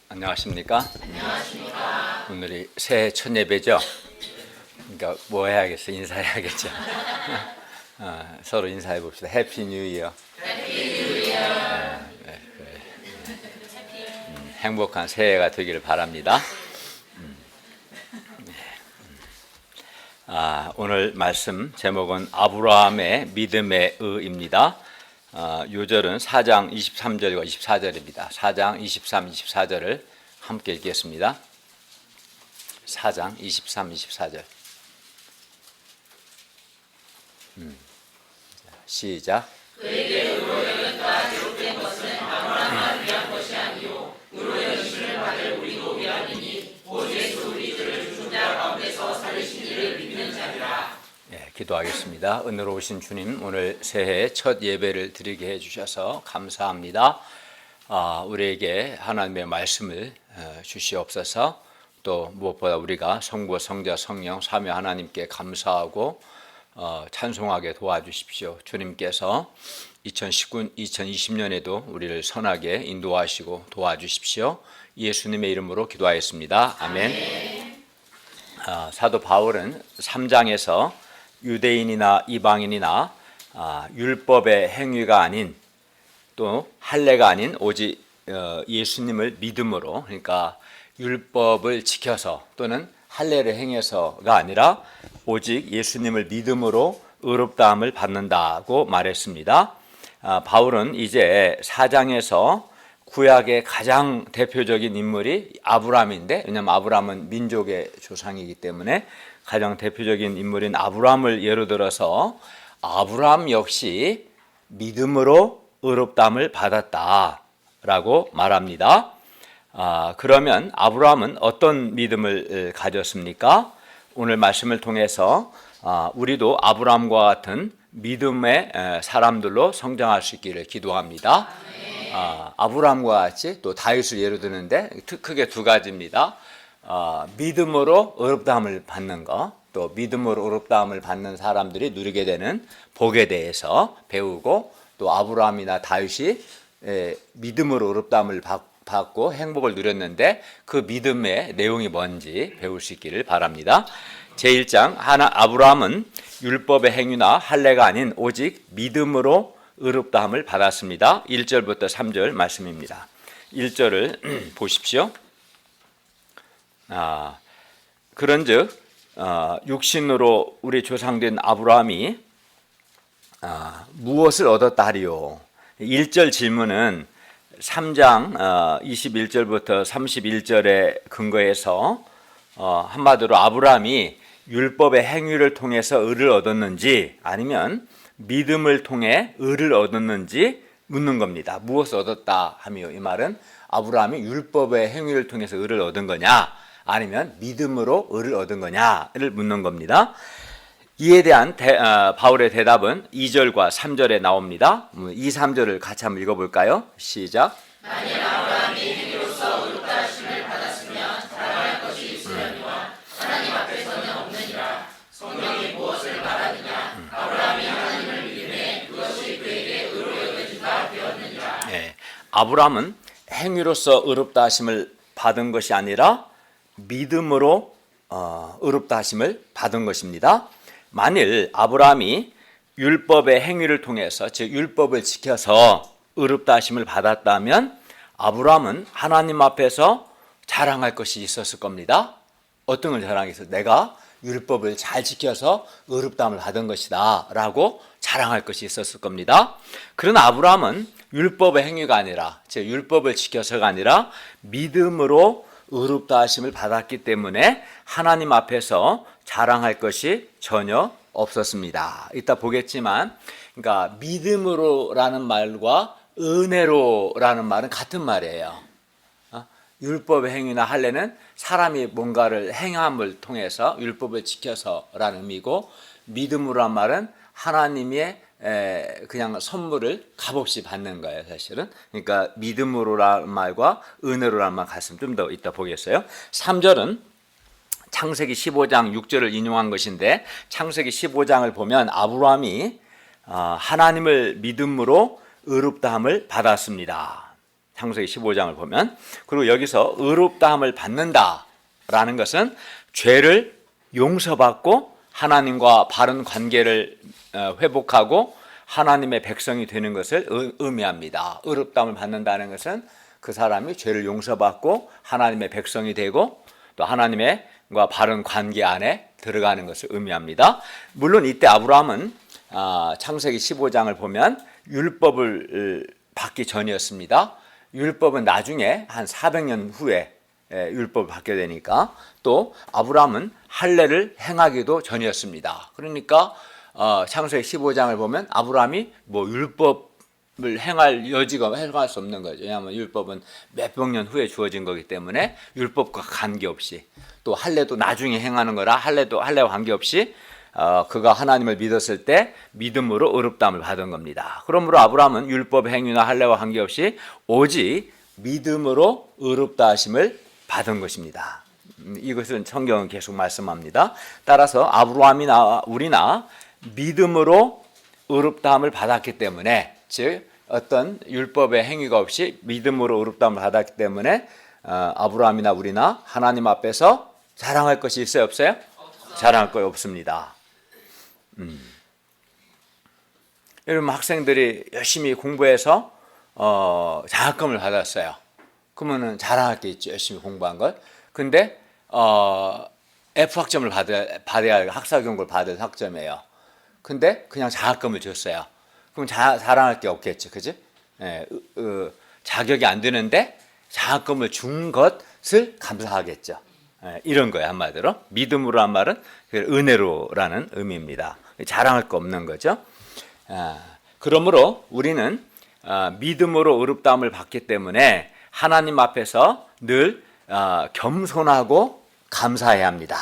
안녕하십니까? 안녕하십니까? 오늘이 새해 첫 예배죠? 그러니까 뭐 해야겠어? 인사해야겠죠? 서로 인사해 봅시다. 해피 뉴 이어. 해피 뉴 이어. 행복한 새해가 되기를 바랍니다. 오늘 말씀 제목은 아브라함의 믿음의 의입니다. 요절은 4장 23절과 24절입니다. 4장 23, 24절을 함께 읽겠습니다. 4장 23, 24절. 시작. 그에게 의로 여겼다 기록된 것은 아브라함을 위한 것이 아니요 의로 여기심을 받을 우리도 위함이니 오직 예수 그리스도를 죽은 자 가운데서 살리신 이를 믿는 자니라. 기도하겠습니다. 은혜로우신 주님, 오늘 새해 첫 예배를 드리게 해주셔서 감사합니다. 우리에게 하나님의 말씀을 주시옵소서. 또 무엇보다 우리가 성부, 성자, 성령, 삼위 하나님께 감사하고 찬송하게 도와주십시오. 주님께서 2020년에도 우리를 선하게 인도하시고 도와주십시오. 예수님의 이름으로 기도하였습니다. 아멘. 사도 바울은 3장에서 유대인이나 이방인이나 율법의 행위가 아닌 또 할례가 아닌 오직 예수님을 믿음으로, 그러니까 율법을 지켜서 또는 할례를 행해서가 아니라 오직 예수님을 믿음으로 의롭다함을 받는다고 말했습니다. 바울은 이제 4장에서 구약의 가장 대표적인 인물이 아브라함인데, 왜냐하면 아브라함은 민족의 조상이기 때문에 가장 대표적인 인물인 아브라함을 예로 들어서 아브라함 역시 믿음으로 의롭다함을 받았다라고 말합니다. 그러면 아브라함은 어떤 믿음을 가졌습니까? 오늘 말씀을 통해서 우리도 아브라함과 같은 믿음의 사람들로 성장할 수 있기를 기도합니다. 아브라함과 같이 또 다윗을 예로 드는데 크게 두 가지입니다. 믿음으로 의롭다함을 받는 것, 또 믿음으로 의롭다함을 받는 사람들이 누리게 되는 복에 대해서 배우고, 또 아브라함이나 다윗이 믿음으로 의롭다함을 받고 행복을 누렸는데 그 믿음의 내용이 뭔지 배울 수 있기를 바랍니다. 제1장 아브라함은 율법의 행위나 할례가 아닌 오직 믿음으로 의롭다함을 받았습니다. 1절부터 3절 말씀입니다. 1절을 보십시오. 그런즉 육신으로 우리 조상된 아브라함이 무엇을 얻었다 하리요? 1절 질문은 3장 21절부터 31절에 근거해서 한마디로 아브라함이 율법의 행위를 통해서 의를 얻었는지 아니면 믿음을 통해 의를 얻었는지 묻는 겁니다. 무엇을 얻었다 하며, 이 말은 아브라함이 율법의 행위를 통해서 의를 얻은 거냐 아니면 믿음으로 의를 얻은 거냐를 묻는 겁니다. 이에 대한 바울의 대답은 2절과 3절에 나옵니다. 2, 3절을 같이 한번 읽어볼까요? 시작. 만일 아브라함이 행위로서 의롭다 하심을 받았으면 자랑할 것이 있으려니와 하나님 앞에서는 없느니라. 성경이 무엇을 말하느냐? 아브라함이 하나님을 믿음에 그것이 그에게 의로 여겨진다 되었느니라. 아브라함은 행위로서 의롭다 하심을 받은 것이 아니라 믿음으로 의롭다 하심을 받은 것입니다. 만일 아브라함이 율법의 행위를 통해서, 즉 율법을 지켜서 의롭다 하심을 받았다면 아브라함은 하나님 앞에서 자랑할 것이 있었을 겁니다. 어떤 걸 자랑해서 내가 율법을 잘 지켜서 의롭다함을 받은 것이다 라고 자랑할 것이 있었을 겁니다. 그러나 아브라함은 율법의 행위가 아니라, 즉 율법을 지켜서가 아니라 믿음으로 의롭다 하심을 받았기 때문에 하나님 앞에서 자랑할 것이 전혀 없었습니다. 이따 보겠지만, 그러니까 믿음으로라는 말과 은혜로라는 말은 같은 말이에요. 율법의 행위나 할례는 사람이 뭔가를 행함을 통해서 율법을 지켜서라는 의미고, 믿음으로란 말은 하나님의 그냥 선물을 값없이 받는 거예요, 사실은. 그러니까 믿음으로라는 말과 은혜로라는 말 같으면 좀 더 이따 보겠어요. 3절은 창세기 15장 6절을 인용한 것인데, 창세기 15장을 보면 아브라함이 하나님을 믿음으로 의롭다함을 받았습니다. 창세기 15장을 보면. 그리고 여기서 의롭다함을 받는다라는 것은 죄를 용서받고 하나님과 바른 관계를 회복하고 하나님의 백성이 되는 것을 의미합니다. 의롭다함을 받는다는 것은 그 사람이 죄를 용서받고 하나님의 백성이 되고 또 하나님과 바른 관계 안에 들어가는 것을 의미합니다. 물론 이때 아브라함은 창세기 15장을 보면 율법을 받기 전이었습니다. 율법은 나중에 한 400년 후에 율법을 받게 되니까 또 아브라함은 할례를 행하기도 전이었습니다. 그러니까 창세기 15장을 보면 아브라함이 뭐 율법을 행할 여지가 행할 수 없는 거죠. 왜냐하면 율법은 몇백 년 후에 주어진 거기 때문에 율법과 관계없이 또 할례도 나중에 행하는 거라 할례와 관계없이 그가 하나님을 믿었을 때 믿음으로 의롭다함을 받은 겁니다. 그러므로 아브라함은 율법 행위나 할례와 관계없이 오직 믿음으로 의롭다 하심을 받은 것입니다. 이것은 성경은 계속 말씀합니다. 따라서 아브라함이나 우리나 믿음으로 의롭다함을 받았기 때문에, 즉 어떤 율법의 행위가 없이 믿음으로 의롭다함을 받았기 때문에 아브라함이나 우리나 하나님 앞에서 자랑할 것이 있어요, 없어요? 자랑할 거 없습니다. 여러분, 학생들이 열심히 공부해서 장학금을 받았어요. 그러면은 자랑할 게 있죠, 열심히 공부한 걸. 근데 F학점을 받아야 할 학사경고를 받을 학점이에요. 근데 그냥 장학금을 줬어요. 그럼 자랑할 게 없겠죠, 그지? 자격이 안 되는데 장학금을 준 것을 감사하겠죠. 이런 거예요, 한마디로. 믿음으로 한 말은 은혜로라는 의미입니다. 자랑할 거 없는 거죠. 그러므로 우리는 믿음으로 의롭다함을 받기 때문에 하나님 앞에서 늘 겸손하고 감사해야 합니다.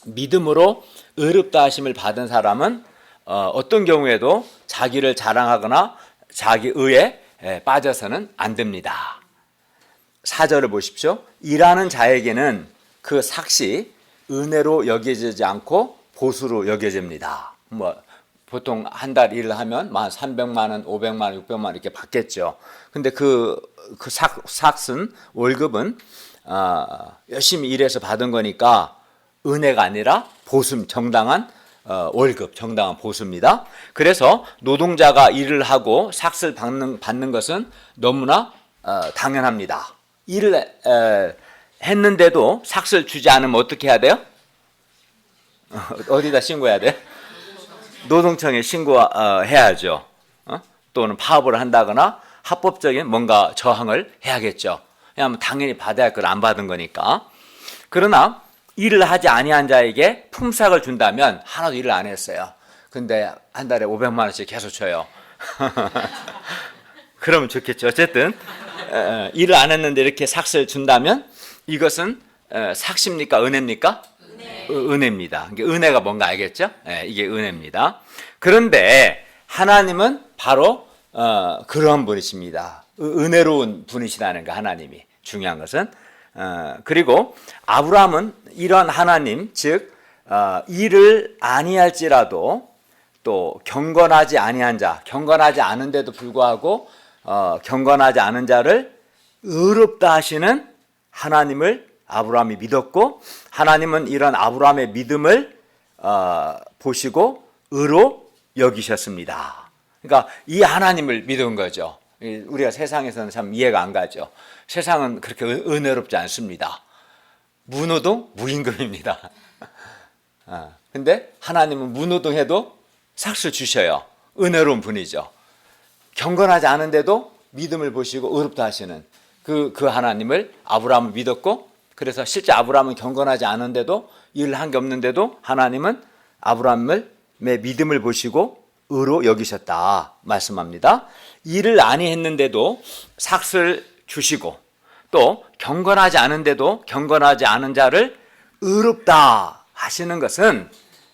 믿음으로 의롭다 하심을 받은 사람은 어떤 경우에도 자기를 자랑하거나 자기 의에 빠져서는 안 됩니다. 4절을 보십시오. 일하는 자에게는 그 삭시 은혜로 여겨지지 않고 보수로 여겨집니다. 보통 한 달 일을 하면 300만 원, 500만 원, 600만 원 이렇게 받겠죠. 근데 그 삭슨 월급은 열심히 일해서 받은 거니까 은혜가 아니라 보수, 정당한 월급, 정당한 보수입니다. 그래서 노동자가 일을 하고 삭스를 받는 것은 너무나 당연합니다. 일을 했는데도 삭스를 주지 않으면 어떻게 해야 돼요? 어디다 신고해야 돼? 노동청에 신고해야죠. 또는 파업을 한다거나 합법적인 뭔가 저항을 해야겠죠. 왜냐하면 당연히 받아야 할 걸 안 받은 거니까. 그러나 일을 하지 아니한 자에게 품삯을 준다면 하나도 일을 안 했어요. 근데 한 달에 500만 원씩 계속 줘요. 그러면 좋겠죠. 어쨌든 일을 안 했는데 이렇게 삭스를 준다면 이것은 삭시입니까? 은혜입니까? 은혜입니다. 은혜가 뭔가 알겠죠? 이게 은혜입니다. 그런데 하나님은 바로 그런 분이십니다. 은혜로운 분이시라는 거, 하나님이. 중요한 것은. 그리고 아브라함은 이런 하나님, 즉 일을 아니할지라도 또 경건하지 아니한 자, 경건하지 않은데도 불구하고 경건하지 않은 자를 의롭다 하시는 하나님을 아브라함이 믿었고, 하나님은 이런 아브라함의 믿음을 보시고 의로 여기셨습니다. 그러니까 이 하나님을 믿은 거죠. 우리가 세상에서는 참 이해가 안 가죠. 세상은 그렇게 은혜롭지 않습니다. 무노동, 무임금입니다. 근데 하나님은 무노동해도 삭스 주셔요. 은혜로운 분이죠. 경건하지 않은데도 믿음을 보시고 의롭다 하시는 그 하나님을 아브라함은 믿었고, 그래서 실제 아브라함은 경건하지 않은데도 일을 한 게 없는데도 하나님은 아브라함의 믿음을 보시고 의로 여기셨다 말씀합니다. 일을 아니 했는데도 삭스를 주시고 또 경건하지 않은데도 경건하지 않은 자를 의롭다 하시는 것은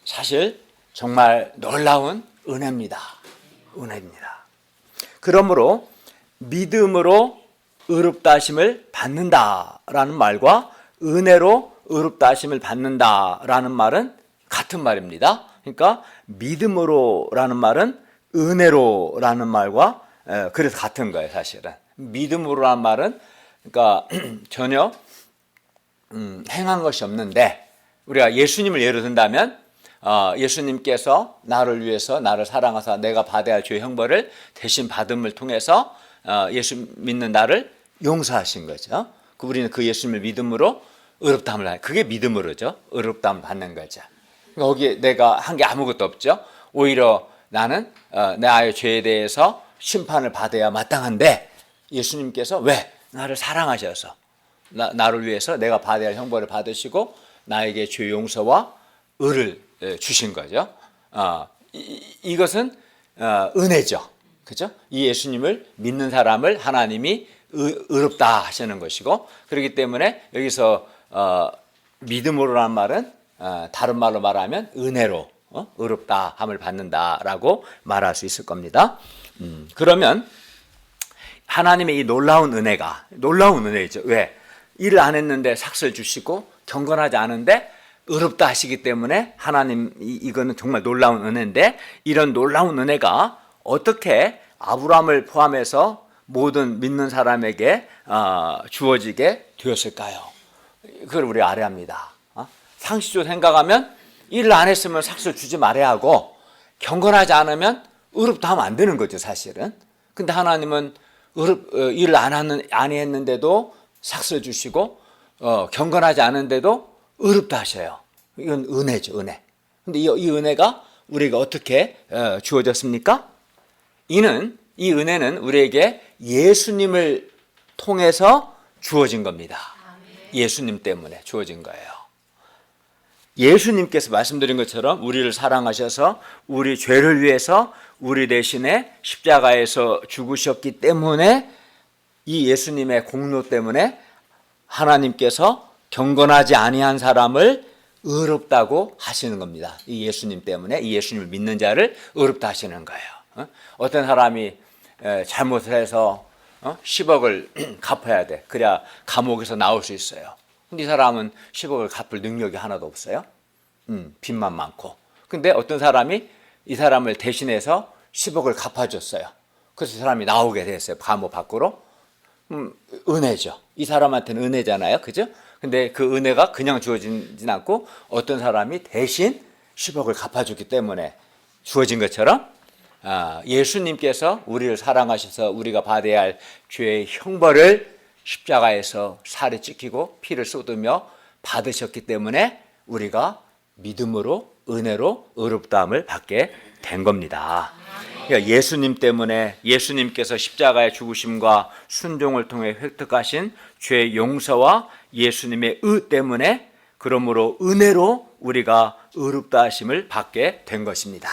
사실 정말 놀라운 은혜입니다. 은혜입니다. 그러므로 믿음으로 의롭다 하심을 받는다라는 말과 은혜로 의롭다 하심을 받는다라는 말은 같은 말입니다. 그러니까 믿음으로라는 말은 은혜로라는 말과 그래서 같은 거예요, 사실은. 믿음으로란 말은 그러니까 전혀 행한 것이 없는데, 우리가 예수님을 예로 든다면 예수님께서 나를 위해서 나를 사랑하사 내가 받아야 할 죄의 형벌을 대신 받음을 통해서 예수 믿는 나를 용서하신 거죠. 우리는 그 예수님을 믿음으로 의롭다함을 받는, 그게 믿음으로죠. 의롭다함을 받는 거죠. 거기에 내가 한 게 아무것도 없죠. 오히려 나는 나의 죄에 대해서 심판을 받아야 마땅한데, 예수님께서 왜? 나를 사랑하셔서 나를 위해서 내가 받아야 할 형벌을 받으시고 나에게 죄 용서와 의를 주신 거죠. 이것은 은혜죠. 그죠? 이 예수님을 믿는 사람을 하나님이 의롭다 하시는 것이고, 그렇기 때문에 여기서 믿음으로란 말은 다른 말로 말하면 은혜로 의롭다 함을 받는다라고 말할 수 있을 겁니다. 그러면 하나님의 이 놀라운 은혜가 놀라운 은혜죠. 왜? 일을 안 했는데 삭슬 주시고 경건하지 않은데 의롭다 하시기 때문에 하나님, 이거는 정말 놀라운 은혜인데, 이런 놀라운 은혜가 어떻게 아브라함을 포함해서 모든 믿는 사람에게 주어지게 되었을까요? 그걸 우리 알아야 합니다. 상식적으로 생각하면 일을 안 했으면 삭슬 주지 말아야 하고, 경건하지 않으면 의롭다 하면 안 되는 거죠, 사실은. 근데 하나님은 일을 안 했는데도 삭슬 주시고 경건하지 않은데도 의롭다 하셔요. 이건 은혜죠, 은혜. 근데 이 은혜가 우리가 어떻게 주어졌습니까? 이 은혜는 우리에게 예수님을 통해서 주어진 겁니다. 예수님 때문에 주어진 거예요. 예수님께서 말씀드린 것처럼 우리를 사랑하셔서 우리 죄를 위해서 우리 대신에 십자가에서 죽으셨기 때문에, 이 예수님의 공로 때문에 하나님께서 경건하지 아니한 사람을 의롭다고 하시는 겁니다. 이 예수님 때문에, 이 예수님을 믿는 자를 의롭다 하시는 거예요. 어떤 사람이 잘못을 해서 10억을 갚아야 돼. 그래야 감옥에서 나올 수 있어요. 근데 이 사람은 10억을 갚을 능력이 하나도 없어요. 빚만 많고. 근데 어떤 사람이 이 사람을 대신해서 10억을 갚아줬어요. 그래서 이 사람이 나오게 됐어요. 감옥 밖으로. 은혜죠. 이 사람한테는 은혜잖아요. 그죠? 근데 그 은혜가 그냥 주어지진 않고 어떤 사람이 대신 10억을 갚아줬기 때문에 주어진 것처럼, 예수님께서 우리를 사랑하셔서 우리가 받아야 할 죄의 형벌을 십자가에서 살이 찢기고 피를 쏟으며 받으셨기 때문에 우리가 믿음으로, 은혜로 의롭다함을 받게 된 겁니다. 그러니까 예수님 때문에, 예수님께서 십자가의 죽으심과 순종을 통해 획득하신 죄 용서와 예수님의 의 때문에, 그러므로 은혜로 우리가 의롭다 하심을 받게 된 것입니다.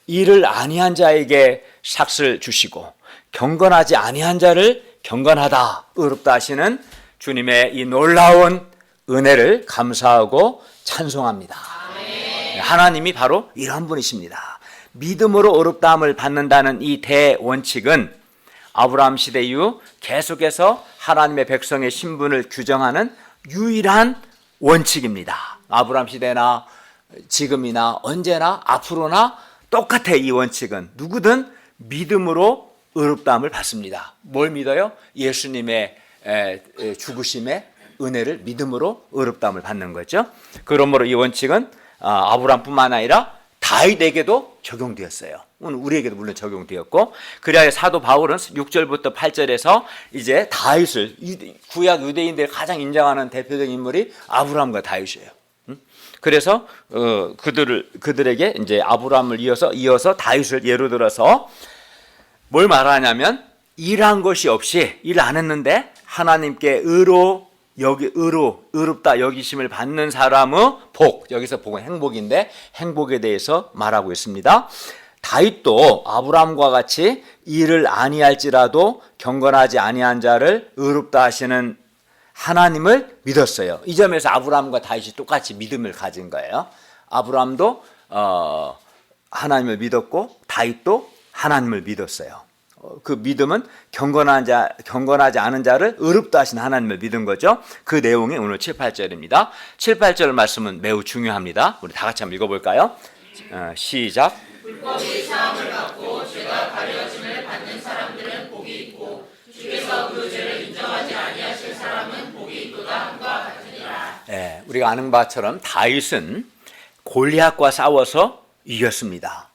이를 아니한 자에게 삭슬 주시고 경건하지 아니한 자를 경건하다, 의롭다 하시는 주님의 이 놀라운 은혜를 감사하고 찬송합니다. 하나님이 바로 이런 분이십니다. 믿음으로 의롭다함을 받는다는 이 대원칙은 아브라함 시대 이후 계속해서 하나님의 백성의 신분을 규정하는 유일한 원칙입니다. 아브라함 시대나 지금이나 언제나 앞으로나 똑같아. 이 원칙은 누구든 믿음으로 의롭다함을 받습니다. 뭘 믿어요? 예수님의 죽으심의 은혜를 믿음으로 의롭다함을 받는 거죠. 그러므로 이 원칙은 아브라함뿐만 아니라 다윗에게도 적용되었어요. 우리에게도 물론 적용되었고, 그래야 사도 바울은 6절부터 8절에서 이제 다윗을, 구약 유대인들 가장 인정하는 대표적인 인물이 아브라함과 다윗이에요. 그래서 그들에게 이제 아브라함을 이어서 다윗을 예로 들어서 뭘 말하냐면, 일한 것이 없이, 일 안 했는데 하나님께 의롭다 여기심을 받는 사람의 복, 여기서 복은 행복인데 행복에 대해서 말하고 있습니다. 다윗도 아브라함과 같이 일을 아니할지라도 경건하지 아니한 자를 의롭다 하시는 하나님을 믿었어요. 이 점에서 아브라함과 다윗이 똑같이 믿음을 가진 거예요. 아브라함도 하나님을 믿었고 다윗도 하나님을 믿었어요. 그 믿음은 경건하지 않은 자를 의롭다 하신 하나님을 믿은 거죠. 그 내용이 오늘 7, 8절입니다. 7, 8절 말씀은 매우 중요합니다. 우리 다 같이 한번 읽어볼까요? 시작. 불법이 사함을 받고 죄가 가려짐을 받는 사람들은 복이 있고 주께서 우리가 아는 바처럼 다윗은 골리앗과 싸워서 이겼습니다.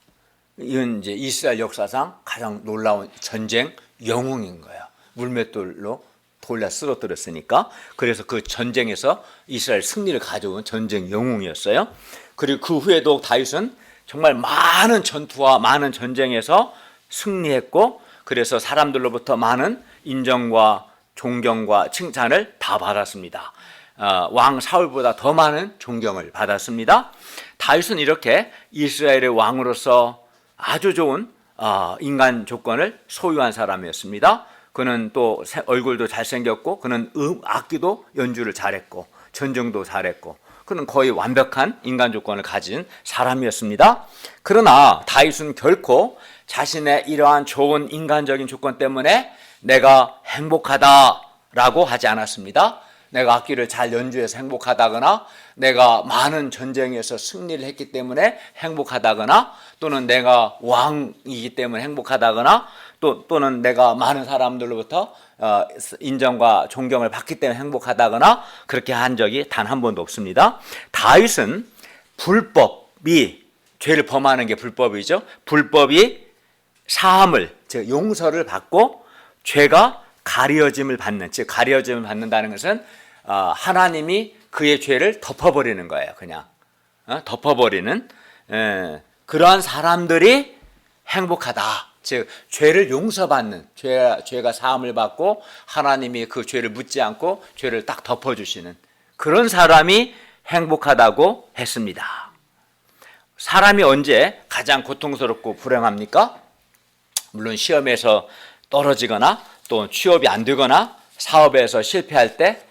이건 이제 이스라엘 역사상 가장 놀라운 전쟁 영웅인 거예요. 물맷돌로 골리앗 쓰러뜨렸으니까. 그래서 그 전쟁에서 이스라엘 승리를 가져온 전쟁 영웅이었어요. 그리고 그 후에도 다윗은 정말 많은 전투와 많은 전쟁에서 승리했고, 그래서 사람들로부터 많은 인정과 존경과 칭찬을 다 받았습니다. 왕 사울보다 더 많은 존경을 받았습니다. 다윗은 이렇게 이스라엘의 왕으로서 아주 좋은 인간 조건을 소유한 사람이었습니다. 그는 또 얼굴도 잘생겼고, 그는 악기도 연주를 잘했고, 전쟁도 잘했고, 그는 거의 완벽한 인간 조건을 가진 사람이었습니다. 그러나 다윗은 결코 자신의 이러한 좋은 인간적인 조건 때문에 내가 행복하다라고 하지 않았습니다. 내가 악기를 잘 연주해서 행복하다거나, 내가 많은 전쟁에서 승리를 했기 때문에 행복하다거나, 또는 내가 왕이기 때문에 행복하다거나, 또는 내가 많은 사람들로부터 인정과 존경을 받기 때문에 행복하다거나, 그렇게 한 적이 단 한 번도 없습니다. 다윗은 불법이, 죄를 범하는 게 불법이죠. 불법이 사함을, 즉 용서를 받고 죄가 가려짐을 받는, 즉 가려짐을 받는다는 것은 하나님이 그의 죄를 덮어버리는 거예요. 그냥 덮어버리는 그러한 사람들이 행복하다. 즉 죄를 용서받는, 죄가 사함을 받고 하나님이 그 죄를 묻지 않고 죄를 딱 덮어주시는 그런 사람이 행복하다고 했습니다. 사람이 언제 가장 고통스럽고 불행합니까? 물론 시험에서 떨어지거나, 또 취업이 안 되거나, 사업에서 실패할 때,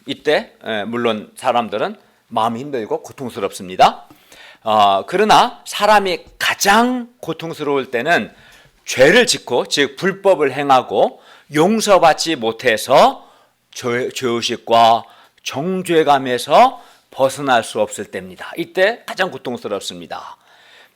이때 물론 사람들은 마음이 힘들고 고통스럽습니다. 그러나 사람이 가장 고통스러울 때는 죄를 짓고, 즉 불법을 행하고 용서받지 못해서 죄의식과 정죄감에서 벗어날 수 없을 때입니다. 이때 가장 고통스럽습니다.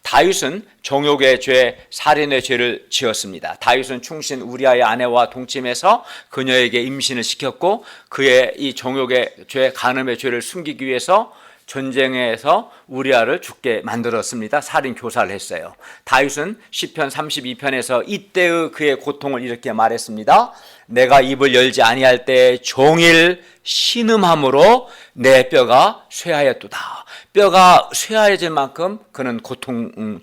다윗은 정욕의 죄, 살인의 죄를 지었습니다. 다윗은 충신 우리아의 아내와 동침해서 그녀에게 임신을 시켰고, 그의 이 정욕의 죄, 간음의 죄를 숨기기 위해서 전쟁에서 우리아를 죽게 만들었습니다. 살인 교사를 했어요. 다윗은 시편 32편에서 이때의 그의 고통을 이렇게 말했습니다. 내가 입을 열지 아니할 때 종일 신음함으로 내 뼈가 쇠하였도다. 뼈가 쇠하여질 만큼 그는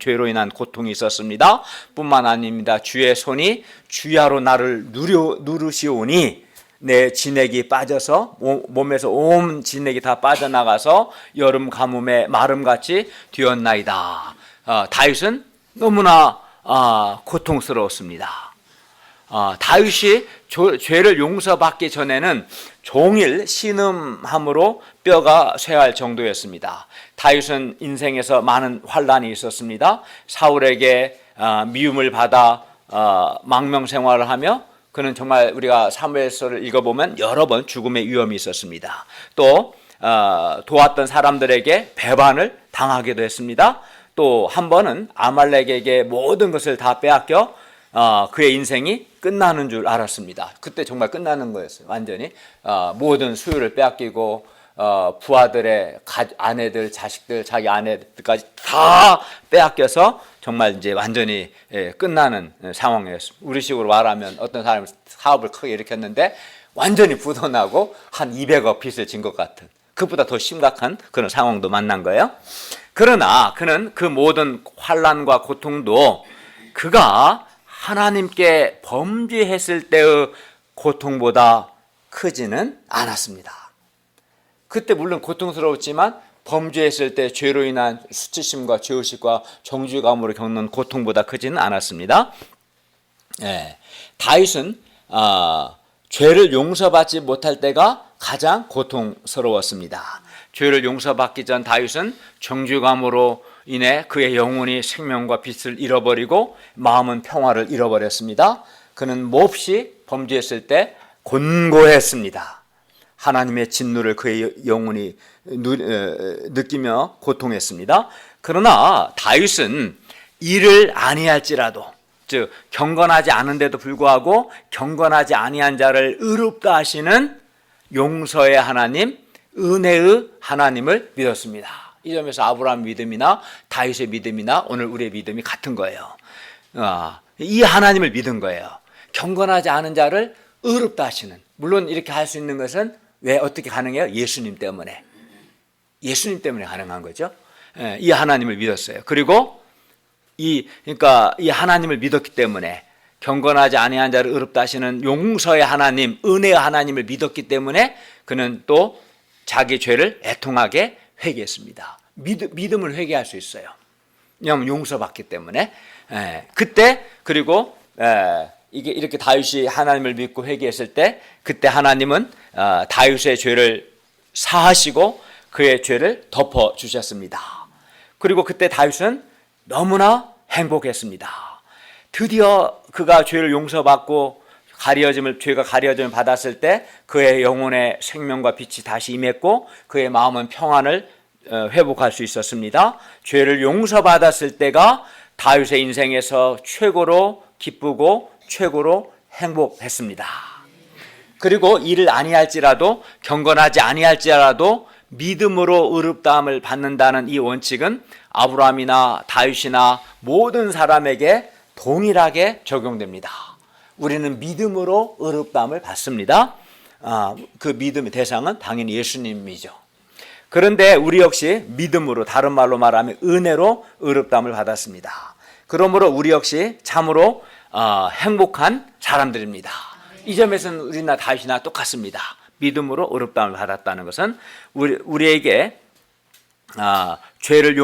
죄로 인한 고통이 있었습니다. 뿐만 아닙니다. 주의 손이 주야로 나를 누르시오니 내 진액이 빠져서, 몸에서 온 진액이 다 빠져나가서 여름 가뭄에 마름같이 되었나이다. 다윗은 너무나 고통스러웠습니다. 다윗이 죄를 용서받기 전에는 종일 신음함으로 뼈가 쇠할 정도였습니다. 다윗은 인생에서 많은 환난이 있었습니다. 사울에게 미움을 받아 망명 생활을 하며, 그는 정말 우리가 사무엘서를 읽어보면 여러 번 죽음의 위험이 있었습니다. 또 도왔던 사람들에게 배반을 당하기도 했습니다. 또 한 번은 아말렉에게 모든 것을 다 빼앗겨 그의 인생이 끝나는 줄 알았습니다. 그때 정말 끝나는 거였어요. 완전히 모든 수요를 빼앗기고 부하들의 아내들, 자식들, 자기 아내들까지 다 빼앗겨서 정말 이제 완전히 끝나는 상황이었습니다. 우리식으로 말하면 어떤 사람이 사업을 크게 일으켰는데 완전히 부도나고 한 200억 빚을 진 것 같은, 그보다 더 심각한 그런 상황도 만난 거예요. 그러나 그는 그 모든 환난과 고통도 그가 하나님께 범죄했을 때의 고통보다 크지는 않았습니다. 그때 물론 고통스러웠지만 범죄했을 때 죄로 인한 수치심과 죄의식과 정죄감으로 겪는 고통보다 크지는 않았습니다. 다윗은 죄를 용서받지 못할 때가 가장 고통스러웠습니다. 죄를 용서받기 전 다윗은 정죄감으로 인해 그의 영혼이 생명과 빛을 잃어버리고 마음은 평화를 잃어버렸습니다. 그는 몹시 범죄했을 때 곤고했습니다. 하나님의 진노를 그의 영혼이 느끼며 고통했습니다. 그러나 다윗은 이를 아니할지라도, 즉 경건하지 않은데도 불구하고 경건하지 아니한 자를 의롭다 하시는 용서의 하나님, 은혜의 하나님을 믿었습니다. 이 점에서 아브라함 믿음이나 다윗의 믿음이나 오늘 우리의 믿음이 같은 거예요. 이 하나님을 믿은 거예요. 경건하지 않은 자를 의롭다 하시는. 물론 이렇게 할 수 있는 것은 왜 어떻게 가능해요? 예수님 때문에. 예수님 때문에 가능한 거죠. 이 하나님을 믿었어요. 그리고 그러니까 이 하나님을 믿었기 때문에 경건하지 아니한 자를 의롭다 하시는 용서의 하나님, 은혜의 하나님을 믿었기 때문에 그는 또 자기 죄를 애통하게 회개했습니다. 믿음을 회개할 수 있어요. 왜냐하면 용서받기 때문에. 그때 그리고 이게 이렇게 다윗이 하나님을 믿고 회개했을 때 그때 하나님은 다윗의 죄를 사하시고 그의 죄를 덮어 주셨습니다. 그리고 그때 다윗은 너무나 행복했습니다. 드디어 그가 죄를 용서받고 죄가 가려짐을 받았을 때 그의 영혼의 생명과 빛이 다시 임했고 그의 마음은 평안을 회복할 수 있었습니다. 죄를 용서받았을 때가 다윗의 인생에서 최고로 기쁘고 최고로 행복했습니다. 그리고 이를 아니할지라도 경건하지 아니할지라도 믿음으로 의롭다함을 받는다는 이 원칙은 아브라함이나 다윗이나 모든 사람에게 동일하게 적용됩니다. 우리는 믿음으로 의롭다함을 받습니다. 그 믿음의 대상은 당연히 예수님이죠. 그런데 우리 역시 믿음으로, 다른 말로 말하면 은혜로 의롭다함을 받았습니다. 그러므로 우리 역시 참으로 행복한 사람들입니다. 이 점에서는 우리나 다윗이나 똑같습니다. 믿음으로 의롭다함을 받았다는 것은 우리에게 죄를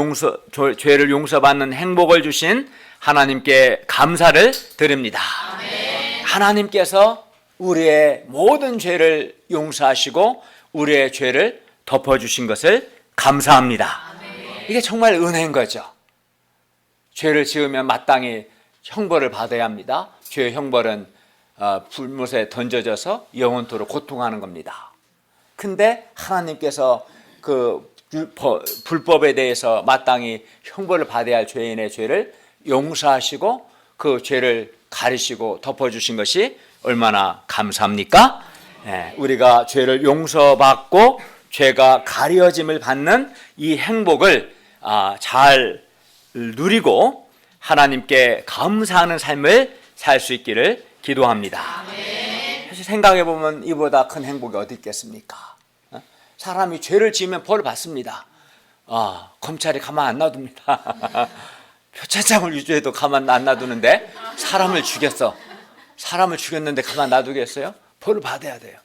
용서받는 행복을 주신 하나님께 감사를 드립니다. 아멘. 하나님께서 우리의 모든 죄를 용서하시고 우리의 죄를 덮어주신 것을 감사합니다. 아멘. 이게 정말 은혜인 거죠. 죄를 지으면 마땅히 형벌을 받아야 합니다. 죄의 형벌은 불못에 던져져서 영원토록 고통하는 겁니다. 근데 하나님께서 그 불법에 대해서 마땅히 형벌을 받아야 할 죄인의 죄를 용서하시고 그 죄를 가리시고 덮어주신 것이 얼마나 감사합니까? 우리가 죄를 용서받고 죄가 가려짐을 받는 이 행복을 잘 누리고 하나님께 감사하는 삶을 살 수 있기를 기도합니다. 사실 생각해 보면 이보다 큰 행복이 어디 있겠습니까? 사람이 죄를 지으면 벌을 받습니다. 검찰이 가만 안 놔둡니다. 표창장을 유죄해도 가만 안 놔두는데 사람을 죽였는데 가만 놔두겠어요? 벌을 받아야 돼요.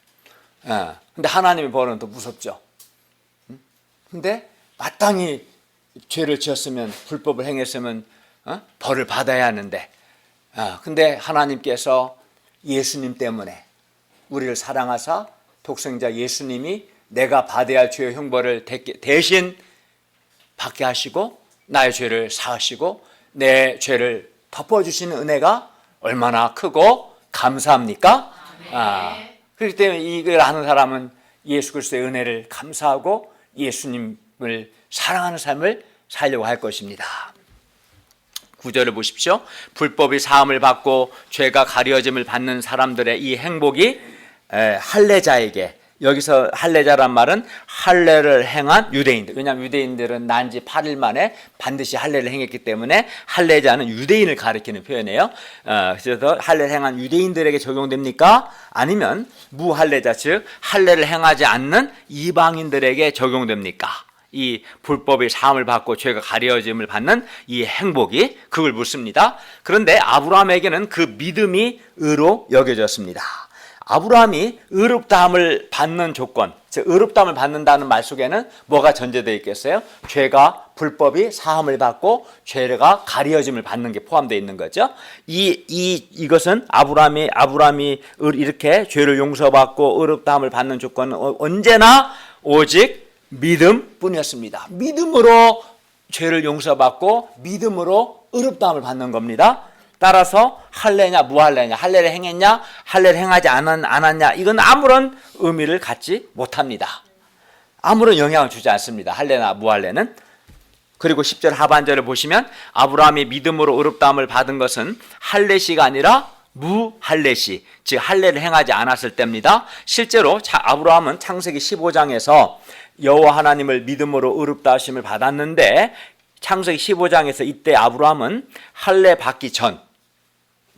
근데 하나님의 벌은 더 무섭죠. 근데 마땅히 죄를 지었으면, 불법을 행했으면 벌을 받아야 하는데, 근데 하나님께서 예수님 때문에 우리를 사랑하사 독생자 예수님이 내가 받아야 할 죄의 형벌을 대신 받게 하시고 나의 죄를 사하시고 내 죄를 덮어주시는 은혜가 얼마나 크고 감사합니까? 그렇기 때문에 이걸 아는 사람은 예수 그리스도의 은혜를 감사하고 예수님을 사랑하는 삶을 살려고 할 것입니다. 9절을 보십시오. 불법이 사함을 받고 죄가 가려짐을 받는 사람들의 이 행복이 할례자에게, 여기서 할례자란 말은 할례를 행한 유대인들, 왜냐하면 유대인들은 난 지 8일 만에 반드시 할례를 행했기 때문에 할례자는 유대인을 가리키는 표현이에요. 그래서 할례를 행한 유대인들에게 적용됩니까? 아니면 무할례자, 즉 할례를 행하지 않는 이방인들에게 적용됩니까? 이 불법의 사함을 받고 죄가 가려짐을 받는 이 행복이, 그걸 묻습니다. 그런데 아브라함에게는 그 믿음이 의로 여겨졌습니다. 아브라함이 의롭다함을 받는 조건, 즉 의롭다함을 받는다는 말 속에는 뭐가 전제되어 있겠어요? 불법이 사함을 받고 죄가 가려짐을 받는 게 포함되어 있는 거죠. 이것은 아브라함이 이렇게 죄를 용서받고 의롭다함을 받는 조건은 언제나 오직 믿음뿐이었습니다. 믿음으로 죄를 용서받고 믿음으로 의롭다함을 받는 겁니다. 따라서 할례냐 무할례냐, 할례를 행했냐 할례를 행하지 않았냐, 이건 아무런 의미를 갖지 못합니다. 아무런 영향을 주지 않습니다. 할례나 무할례는. 그리고 10절 하반절을 보시면 아브라함이 믿음으로 의롭다함을 받은 것은 할례시가 아니라 무할례시, 즉 할례를 행하지 않았을 때입니다. 실제로 아브라함은 창세기 15장에서 여호와 하나님을 믿음으로 의롭다 하심을 받았는데 창세기 15장에서 이때 아브라함은 할례 받기 전,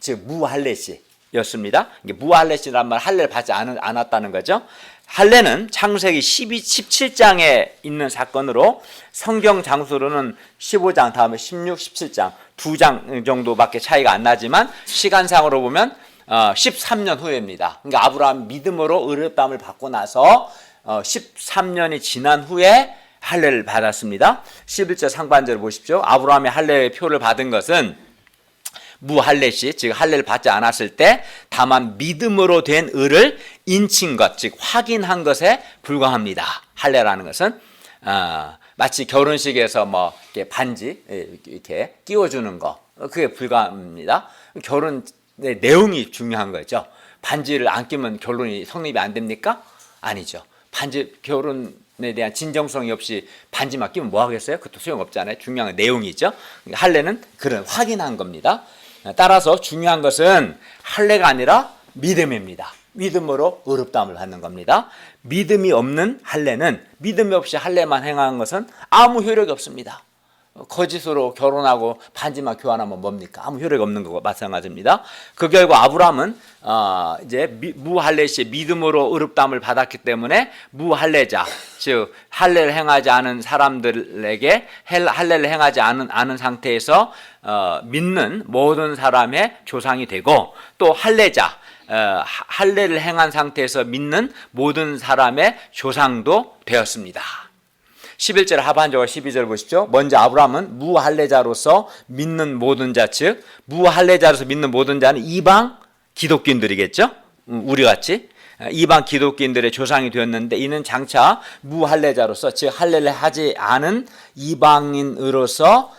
즉 무할례시였습니다. 무할례시란 말 할례를 받지 않았다는 거죠. 할례는 창세기 17장에 있는 사건으로 성경 장수로는 15장 다음에 16, 17장 2장 정도밖에 차이가 안 나지만 시간상으로 보면 13년 후입니다. 그러니까 아브라함 믿음으로 의롭다함을 받고 나서 13년이 지난 후에 할례를 받았습니다. 11절 상반절을 보십시오. 아브라함이 할례의 표를 받은 것은 무할례시, 즉 할례를 받지 않았을 때 다만 믿음으로 된 의를 인친 것, 즉 확인한 것에 불과합니다. 할례라는 것은 마치 결혼식에서 뭐 이렇게 반지 이렇게 끼워주는 거, 그게 불과합니다. 결혼의 내용이 중요한 거죠. 반지를 안 끼면 결론이 성립이 안 됩니까? 아니죠. 반지 결혼에 대한 진정성이 없이 반지만 끼면 뭐 하겠어요? 그것도 소용없잖아요. 중요한 건 내용이죠. 할례는 그런 확인한 겁니다. 따라서 중요한 것은 할례가 아니라 믿음입니다. 믿음으로 의롭다함을 받는 겁니다. 믿음이 없는 할례는, 믿음이 없이 할례만 행하는 것은 아무 효력이 없습니다. 거짓으로 결혼하고 반지만 교환하면 뭡니까? 아무 효력이 없는 거고 마찬가지입니다. 그 결과 아브라함은 이제 무할례시 믿음으로 의롭다함을 받았기 때문에 무할례자, 즉 할례를 행하지 않은 사람들에게 할례를 행하지 않은 상태에서 믿는 모든 사람의 조상이 되고, 또 할례자, 할례를 행한 상태에서 믿는 모든 사람의 조상도 되었습니다. 11절 하반절과 12절 보십시오. 먼저 아브라함은 무할례자로서 믿는 모든 자, 즉 무할례자로서 믿는 모든 자는 이방 기독교인들이겠죠. 우리같이 이방 기독교인들의 조상이 되었는데, 이는 장차 무할례자로서, 즉 할례를 하지 않은 이방인으로서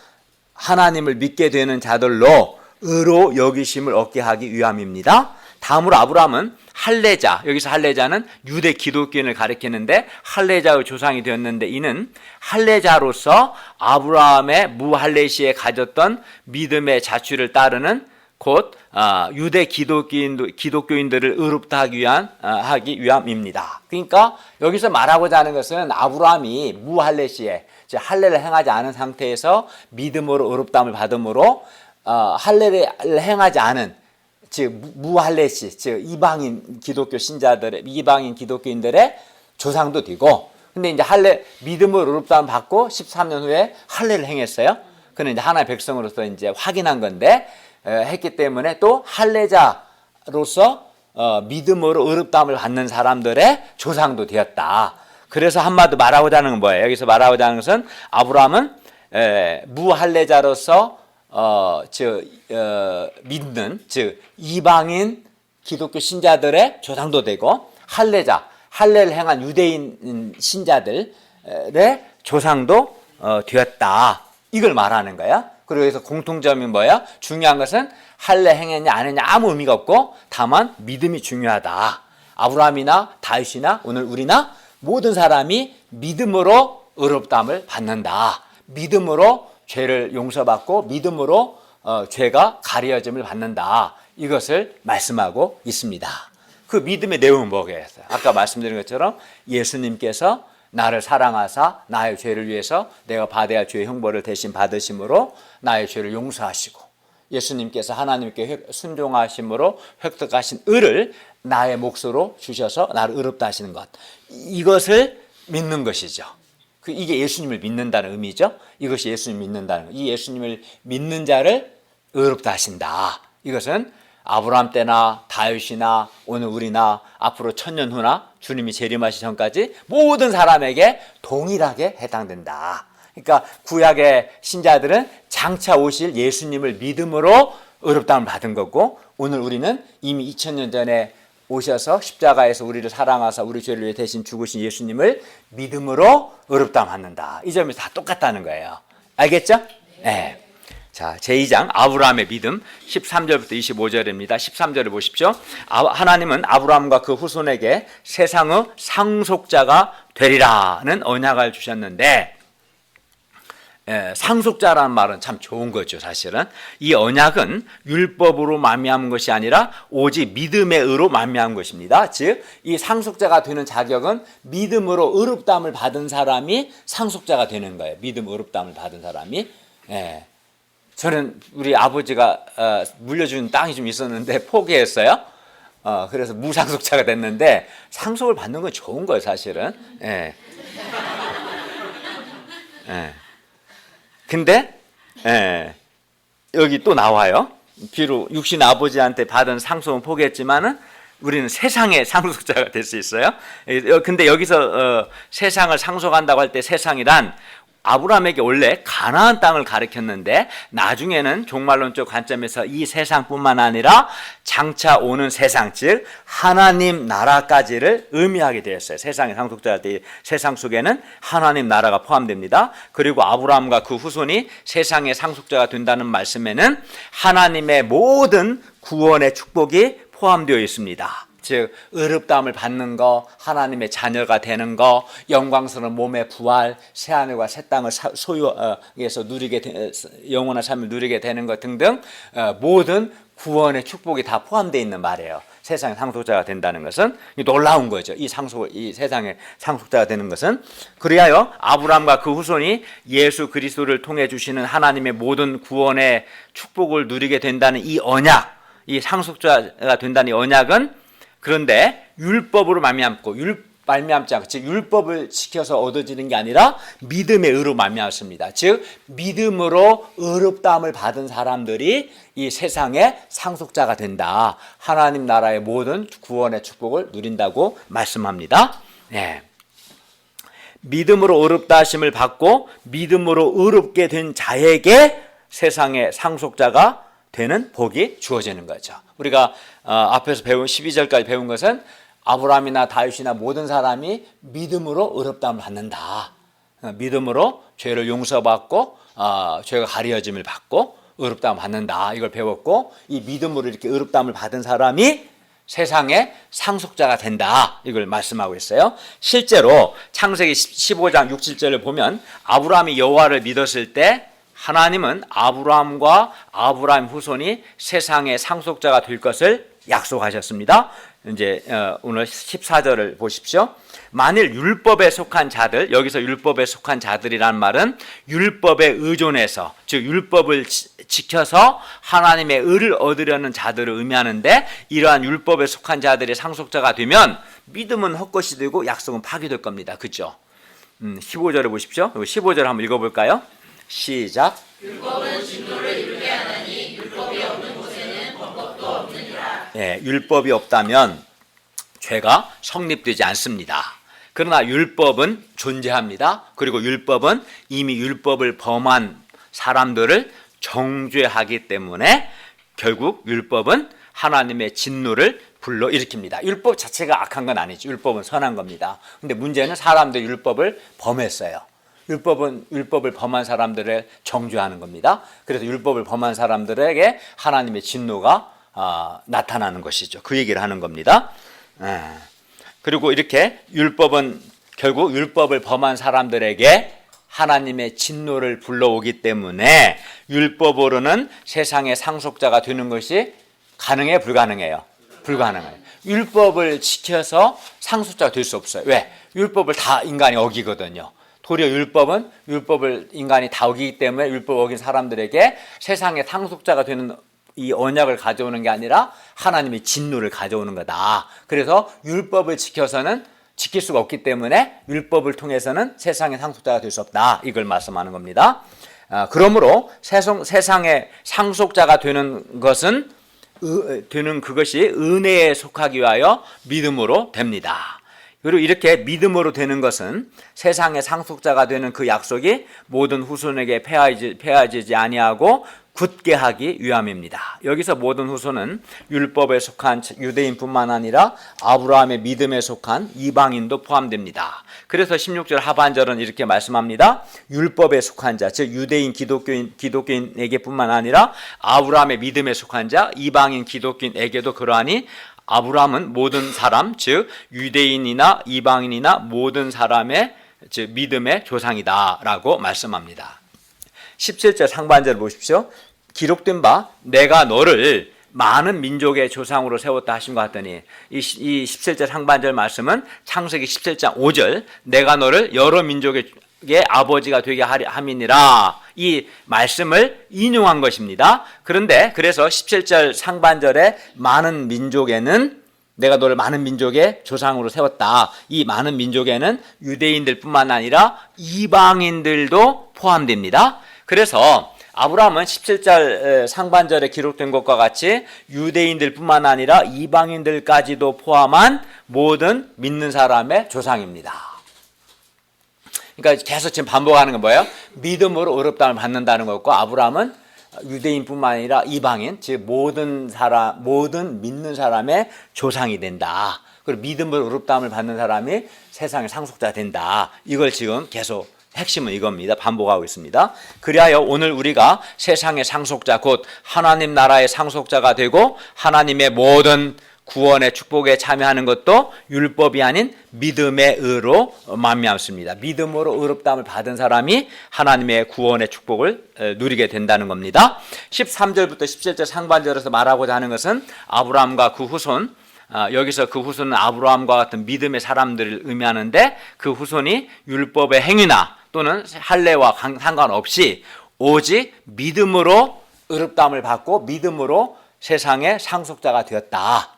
하나님을 믿게 되는 자들로 의로 여기심을 얻게 하기 위함입니다. 다음으로 아브라함은 할례자, 여기서 할례자는 유대 기독교인을 가리키는데 할례자의 조상이 되었는데, 이는 할례자로서 아브라함의 무할례시에 가졌던 믿음의 자취를 따르는 곧 유대 기독교인들을 의롭다 하기 위함입니다. 그러니까 여기서 말하고자 하는 것은 아브라함이 무할례시에, 즉 할례를 행하지 않은 상태에서 믿음으로 의롭다함을 받음으로 할례를 행하지 않은, 즉 무할례시, 즉 이방인 기독교 신자들의, 이방인 기독교인들의 조상도 되고, 근데 이제 믿음으로 의롭다함을 받고 13년 후에 할례를 행했어요. 그는 이제 하나의 백성으로서 이제 확인한 건데, 했기 때문에 또 할례자로서 믿음으로 의롭다함을 받는 사람들의 조상도 되었다. 그래서 한마디로 말하고자 하는 건 뭐예요? 여기서 말하고자 하는 것은 아브라함은 무할례자로서 믿는, 즉 이방인 기독교 신자들의 조상도 되고, 할례자, 할례를 행한 유대인 신자들의 조상도 되었다. 이걸 말하는 거야. 그리고 여기서 공통점이 뭐야? 중요한 것은 할례 행했냐 안 했냐 아무 의미가 없고, 다만 믿음이 중요하다. 아브라함이나 다윗이나 오늘 우리나 모든 사람이 믿음으로 의롭다함을 받는다. 믿음으로 죄를 용서받고 믿음으로 죄가 가려짐을 받는다. 이것을 말씀하고 있습니다. 그 믿음의 내용은 뭐겠어요? 아까 말씀드린 것처럼 예수님께서 나를 사랑하사 나의 죄를 위해서 내가 받아야 할 죄의 형벌을 대신 받으심으로 나의 죄를 용서하시고, 예수님께서 하나님께 순종하심으로 획득하신 의를 나의 몫으로 주셔서 나를 의롭다 하시는 것, 이것을 믿는 것이죠. 이게 예수님을 믿는다는 의미죠. 이것이 예수님을 믿는다는 것. 이 예수님을 믿는 자를 의롭다 하신다. 이것은 아브라함 때나 다윗이나 오늘 우리나 앞으로 1000년 후나 주님이 재림하시기 전까지 모든 사람에게 동일하게 해당된다. 그러니까 구약의 신자들은 장차 오실 예수님을 믿음으로 의롭다함을 받은 거고, 오늘 우리는 이미 2000년 전에 오셔서 십자가에서 우리를 사랑하사 우리 죄를 위해 대신 죽으신 예수님을 믿음으로 의롭다함을 받는다. 이 점이 다 똑같다는 거예요. 알겠죠? 네. 자, 제2장 아브라함의 믿음 13절부터 25절입니다. 13절을 보십시오. 하나님은 아브라함과 그 후손에게 세상의 상속자가 되리라는 언약을 주셨는데, 상속자라는 말은 참 좋은 거죠. 사실은 이 언약은 율법으로 말미암은 것이 아니라 오직 믿음의 의로 말미암은 것입니다. 즉 이 상속자가 되는 자격은 믿음으로 의롭다함을 받은 사람이 상속자가 되는 거예요. 믿음 의롭다함을 받은 사람이. 저는 우리 아버지가 물려준 땅이 좀 있었는데 포기했어요. 그래서 무상속자가 됐는데 상속을 받는 건 좋은 거예요. 사실은. 근데 여기 또 나와요. 비록 육신 아버지한테 받은 상속은 포기했지만은 우리는 세상의 상속자가 될 수 있어요. 근데 여기서 세상을 상속한다고 할 때 세상이란 아브라함에게 원래 가나안 땅을 가리켰는데 나중에는 종말론적 관점에서 이 세상뿐만 아니라 장차 오는 세상, 즉 하나님 나라까지를 의미하게 되었어요. 세상의 상속자 할 때 세상 속에는 하나님 나라가 포함됩니다. 그리고 아브라함과 그 후손이 세상의 상속자가 된다는 말씀에는 하나님의 모든 구원의 축복이 포함되어 있습니다. 즉 의롭다함을 받는 거, 하나님의 자녀가 되는 거, 영광스러운 몸의 부활, 새하늘과 새 땅을 소유해서 영원한 삶을 누리게 되는 것 등등 모든 구원의 축복이 다 포함되어 있는 말이에요. 세상의 상속자가 된다는 것은 놀라운 거죠. 이 세상의 상속자가 되는 것은. 그리하여 아브라함과 그 후손이 예수 그리스도를 통해 주시는 하나님의 모든 구원의 축복을 누리게 된다는 이 언약, 이 상속자가 된다는 이 언약은 그런데 율법으로 말미암지 않고, 즉 율법을 지켜서 얻어지는 게 아니라 믿음의 의로 말미암습니다. 즉 믿음으로 의롭다함을 받은 사람들이 이 세상의 상속자가 된다. 하나님 나라의 모든 구원의 축복을 누린다고 말씀합니다. 믿음으로 의롭다 하심을 받고 믿음으로 의롭게 된 자에게 세상의 상속자가 되는 복이 주어지는 거죠. 우리가 앞에서 배운 12절까지 배운 것은 아브라함이나 다윗이나 모든 사람이 믿음으로 의롭다함을 받는다. 믿음으로 죄를 용서받고 죄가 가려짐을 받고 의롭다함을 받는다. 이걸 배웠고, 이 믿음으로 이렇게 의롭다함을 받은 사람이 세상의 상속자가 된다. 이걸 말씀하고 있어요. 실제로 창세기 15장 6, 7절을 보면 아브라함이 여호와를 믿었을 때 하나님은 아브라함과 아브라함 후손이 세상의 상속자가 될 것을 약속하셨습니다. 이제 오늘 14절을 보십시오. 만일 율법에 속한 자들, 여기서 율법에 속한 자들이란 말은 율법에 의존해서, 즉 율법을 지켜서 하나님의 의를 얻으려는 자들을 의미하는데, 이러한 율법에 속한 자들이 상속자가 되면 믿음은 헛것이 되고 약속은 파기될 겁니다. 그렇죠? 15절을 보십시오. 15절 한번 읽어볼까요? 시작. 율법은 진노를 이루게 하나니 율법이 없는 곳에는 법도 없느니라. 율법이 없다면 죄가 성립되지 않습니다. 그러나 율법은 존재합니다. 그리고 율법은 이미 율법을 범한 사람들을 정죄하기 때문에 결국 율법은 하나님의 진노를 불러일으킵니다. 율법 자체가 악한 건 아니죠. 율법은 선한 겁니다. 근데 문제는 사람들이 율법을 범했어요. 율법을 범한 사람들을 정죄하는 겁니다. 그래서 율법을 범한 사람들에게 하나님의 진노가 나타나는 것이죠. 그 얘기를 하는 겁니다. 그리고 이렇게 율법은 결국 율법을 범한 사람들에게 하나님의 진노를 불러오기 때문에 율법으로는 세상의 상속자가 되는 것이 가능해요? 불가능해요? 불가능해요. 율법을 지켜서 상속자가 될 수 없어요. 왜? 율법을 다 인간이 어기거든요. 도리어 율법을 인간이 다 어기기 때문에 율법 어긴 사람들에게 세상의 상속자가 되는 이 언약을 가져오는 게 아니라 하나님의 진노를 가져오는 거다. 그래서 율법을 지켜서는 지킬 수가 없기 때문에 율법을 통해서는 세상의 상속자가 될 수 없다. 이걸 말씀하는 겁니다. 그러므로 세상의 상속자가 되는 그것이 은혜에 속하기 위하여 믿음으로 됩니다. 그리고 이렇게 믿음으로 되는 것은 세상의 상속자가 되는 그 약속이 모든 후손에게 폐하지지 아니하고 굳게 하기 위함입니다. 여기서 모든 후손은 율법에 속한 유대인뿐만 아니라 아브라함의 믿음에 속한 이방인도 포함됩니다. 그래서 16절 하반절은 이렇게 말씀합니다. 율법에 속한 자, 즉 유대인 기독교인에게뿐만 아니라 아브라함의 믿음에 속한 자, 이방인 기독교인에게도 그러하니 아브라함은 모든 사람, 즉 유대인이나 이방인이나 모든 사람의 즉 믿음의 조상이다라고 말씀합니다. 17절 상반절 보십시오. 기록된 바 내가 너를 많은 민족의 조상으로 세웠다 하신 것 같더니 이 17절 상반절 말씀은 창세기 17장 5절 내가 너를 여러 민족의 아버지가 되게 함이니라 이 말씀을 인용한 것입니다. 그런데 그래서 17절 상반절에 많은 민족에는 내가 너를 많은 민족의 조상으로 세웠다. 이 많은 민족에는 유대인들 뿐만 아니라 이방인들도 포함됩니다. 그래서 아브라함은 17절 상반절에 기록된 것과 같이 유대인들 뿐만 아니라 이방인들까지도 포함한 모든 믿는 사람의 조상입니다. 그러니까 계속 지금 반복하는 건 뭐예요? 믿음으로 의롭다함을 받는다는 것과 아브라함은 유대인뿐만 아니라 이방인, 즉 모든 믿는 사람의 조상이 된다. 그리고 믿음으로 의롭다함을 받는 사람이 세상의 상속자가 된다. 이걸 지금 계속 핵심은 이겁니다. 반복하고 있습니다. 그리하여 오늘 우리가 세상의 상속자 곧 하나님 나라의 상속자가 되고 하나님의 모든 구원의 축복에 참여하는 것도 율법이 아닌 믿음의 의로 말미암습니다. 믿음으로 의롭다함을 받은 사람이 하나님의 구원의 축복을 누리게 된다는 겁니다. 13절부터 17절 상반절에서 말하고자 하는 것은 아브라함과 그 후손, 여기서 그 후손은 아브라함과 같은 믿음의 사람들을 의미하는데 그 후손이 율법의 행위나 또는 할례와 상관없이 오직 믿음으로 의롭다함을 받고 믿음으로 세상의 상속자가 되었다.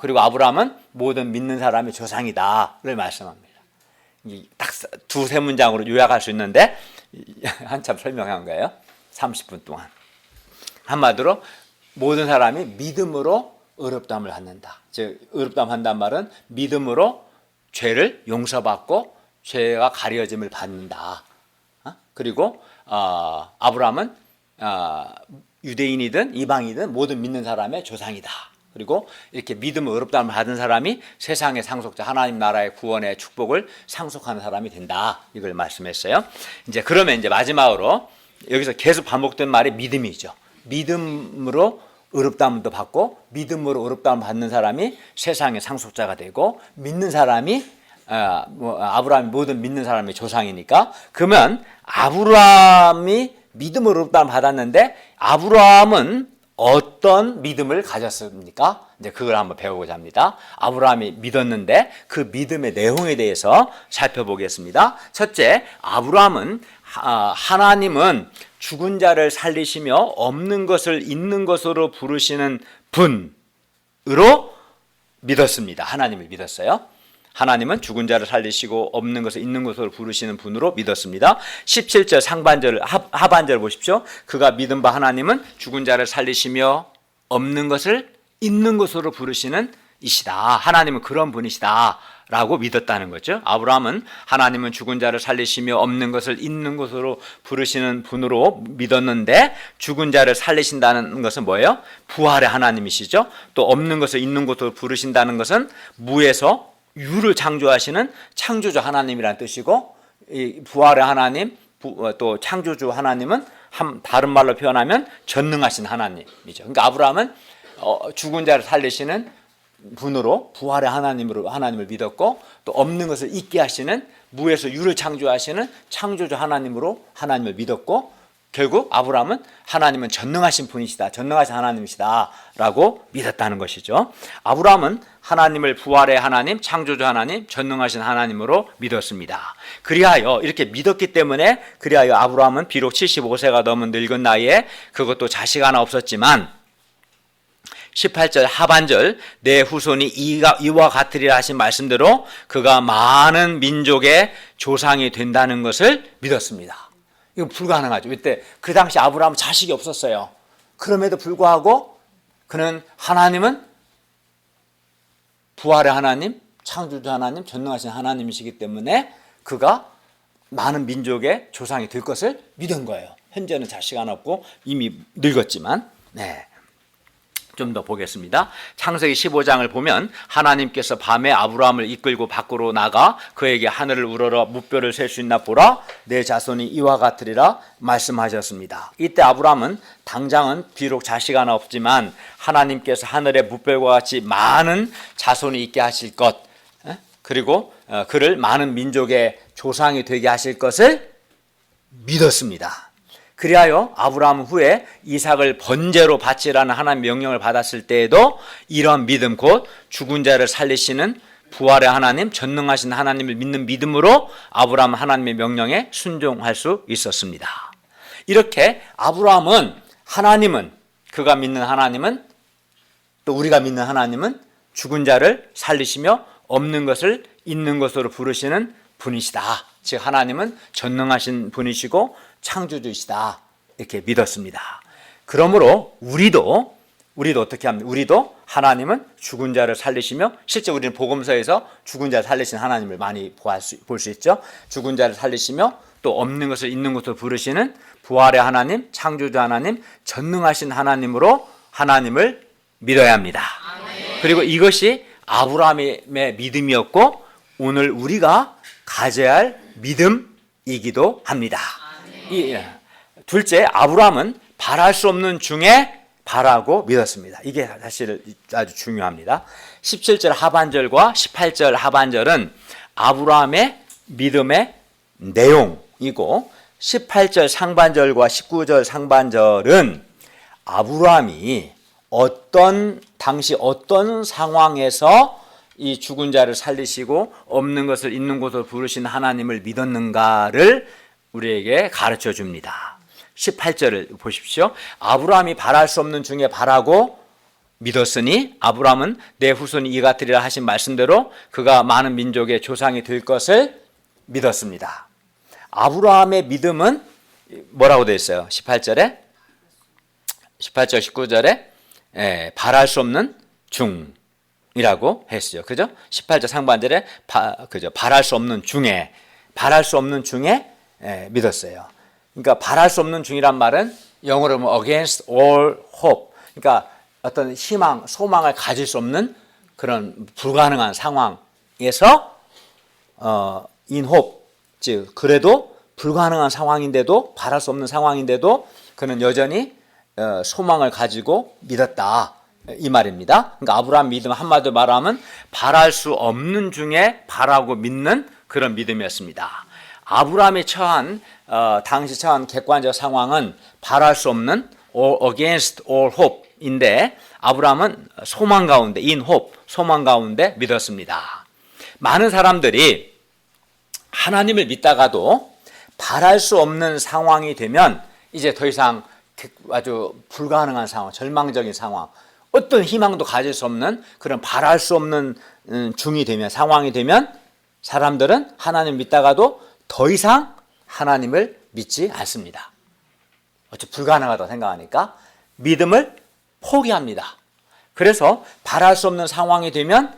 그리고 아브라함은 모든 믿는 사람의 조상이다를 말씀합니다. 딱 두세 문장으로 요약할 수 있는데 한참 설명한 거예요. 30분 동안. 한마디로 모든 사람이 믿음으로 의롭다함을 받는다. 즉 의롭다함 한다는 말은 믿음으로 죄를 용서받고 죄가 가려짐을 받는다. 그리고 아브라함은 유대인이든 이방이든 모든 믿는 사람의 조상이다. 그리고 이렇게 믿음을 의롭다함을 받은 사람이 세상의 상속자 하나님 나라의 구원의 축복을 상속하는 사람이 된다. 이걸 말씀했어요. 그러면 마지막으로 여기서 계속 반복된 말이 믿음이죠. 믿음으로 의롭다함도 받고 믿음으로 의롭다함 받는 사람이 세상의 상속자가 되고 믿는 사람이 아브라함이 모든 믿는 사람의 조상이니까 그러면 아브라함이 믿음으로 의롭다함을 받았는데 아브라함은 어떤 믿음을 가졌습니까? 그걸 한번 배우고자 합니다. 아브라함이 믿었는데 그 믿음의 내용에 대해서 살펴보겠습니다. 첫째, 아브라함은 하나님은 죽은 자를 살리시며 없는 것을 있는 것으로 부르시는 분으로 믿었습니다. 하나님을 믿었어요. 하나님은 죽은 자를 살리시고 없는 것을 있는 것으로 부르시는 분으로 믿었습니다. 17절 상반절 하반절 보십시오. 그가 믿은 바 하나님은 죽은 자를 살리시며 없는 것을 있는 것으로 부르시는 이시다. 하나님은 그런 분이시다 라고 믿었다는 거죠. 아브라함은 하나님은 죽은 자를 살리시며 없는 것을 있는 것으로 부르시는 분으로 믿었는데 죽은 자를 살리신다는 것은 뭐예요? 부활의 하나님이시죠. 또 없는 것을 있는 것으로 부르신다는 것은 무에서 유를 창조하시는 창조주 하나님이라는 뜻이고 이 부활의 하나님 또 창조주 하나님은 다른 말로 표현하면 전능하신 하나님이죠. 그러니까 아브라함은 죽은 자를 살리시는 분으로 부활의 하나님을 믿었고 또 없는 것을 있게 하시는 무에서 유를 창조하시는 창조주 하나님을 믿었고 결국 아브라함은 하나님은 전능하신 분이시다. 전능하신 하나님이시다 라고 믿었다는 것이죠. 아브라함은 하나님을 부활의 하나님, 창조주 하나님, 전능하신 하나님으로 믿었습니다. 그리하여 이렇게 믿었기 때문에 그리하여 아브라함은 비록 75세가 넘은 늙은 나이에 그것도 자식 하나 없었지만 18절 하반절 내 후손이 이와 같으리라 하신 말씀대로 그가 많은 민족의 조상이 된다는 것을 믿었습니다. 이거 불가능하죠. 그때 그 당시 아브라함은 자식이 없었어요. 그럼에도 불구하고 그는 하나님은 부활의 하나님, 창조주 하나님, 전능하신 하나님이시기 때문에 그가 많은 민족의 조상이 될 것을 믿은 거예요. 현재는 자식 하나 없고 이미 늙었지만 좀 더 보겠습니다. 창세기 15장을 보면 하나님께서 밤에 아브라함을 이끌고 밖으로 나가 그에게 하늘을 우러러 무뼈를 셀 수 있나 보라 내 자손이 이와 같으리라 말씀하셨습니다. 이때 아브라함은 당장은 비록 자식 하나 없지만 하나님께서 하늘의 무뼈과 같이 많은 자손이 있게 하실 것 그리고 그를 많은 민족의 조상이 되게 하실 것을 믿었습니다. 그리하여 아브라함 후에 이삭을 번제로 바치라는 하나님의 명령을 받았을 때에도 이런 믿음, 곧 죽은 자를 살리시는 부활의 하나님, 전능하신 하나님을 믿는 믿음으로 아브라함은 하나님의 명령에 순종할 수 있었습니다. 이렇게 아브라함은, 하나님은, 그가 믿는 하나님은, 또 우리가 믿는 하나님은 죽은 자를 살리시며 없는 것을 있는 것으로 부르시는 분이시다. 즉 하나님은 전능하신 분이시고 창조주이시다. 이렇게 믿었습니다. 그러므로 우리도 어떻게 합니까? 우리도 하나님은 죽은 자를 살리시며, 실제 우리는 복음서에서 죽은 자를 살리신 하나님을 많이 볼 수 있죠. 죽은 자를 살리시며 또 없는 것을 있는 것으로 부르시는 부활의 하나님, 창조주 하나님, 전능하신 하나님으로 하나님을 믿어야 합니다. 그리고 이것이 아브라함의 믿음이었고 오늘 우리가 가져야 할 믿음이기도 합니다. 둘째, 아브라함은 바랄 수 없는 중에 바라고 믿었습니다. 이게 사실 아주 중요합니다. 17절 하반절과 18절 하반절은 아브라함의 믿음의 내용이고 18절 상반절과 19절 상반절은 아브라함이 당시 어떤 상황에서 이 죽은 자를 살리시고 없는 것을 있는 것으로 부르신 하나님을 믿었는가를 우리에게 가르쳐 줍니다. 18절을 보십시오. 아브라함이 바랄 수 없는 중에 바라고 믿었으니 아브라함은 내 후손이 이 같으리라 하신 말씀대로 그가 많은 민족의 조상이 될 것을 믿었습니다. 아브라함의 믿음은 뭐라고 되어 있어요? 18절 19절에 바랄 수 없는 중이라고 했어요. 그죠? 18절 상반절에 바랄 수 없는 중에 믿었어요. 그러니까 바랄 수 없는 중이란 말은 영어로 보면 against all hope. 그러니까 어떤 희망, 소망을 가질 수 없는 그런 불가능한 상황에서 in hope, 즉 그래도 불가능한 상황인데도, 바랄 수 없는 상황인데도 그는 여전히 소망을 가지고 믿었다, 이 말입니다. 그러니까 아브라함 믿음 한마디로 말하면 바랄 수 없는 중에 바라고 믿는 그런 믿음이었습니다. 아브라함이 당시 처한 객관적 상황은 바랄 수 없는 against all hope인데 아브라함은 소망 가운데 in hope, 소망 가운데 믿었습니다. 많은 사람들이 하나님을 믿다가도 바랄 수 없는 상황이 되면 이제 더 이상 아주 불가능한 상황, 절망적인 상황, 어떤 희망도 가질 수 없는 그런 바랄 수 없는 상황이 되면 사람들은 하나님 믿다가도 더 이상 하나님을 믿지 않습니다. 어차피 불가능하다고 생각하니까 믿음을 포기합니다. 그래서 바랄 수 없는 상황이 되면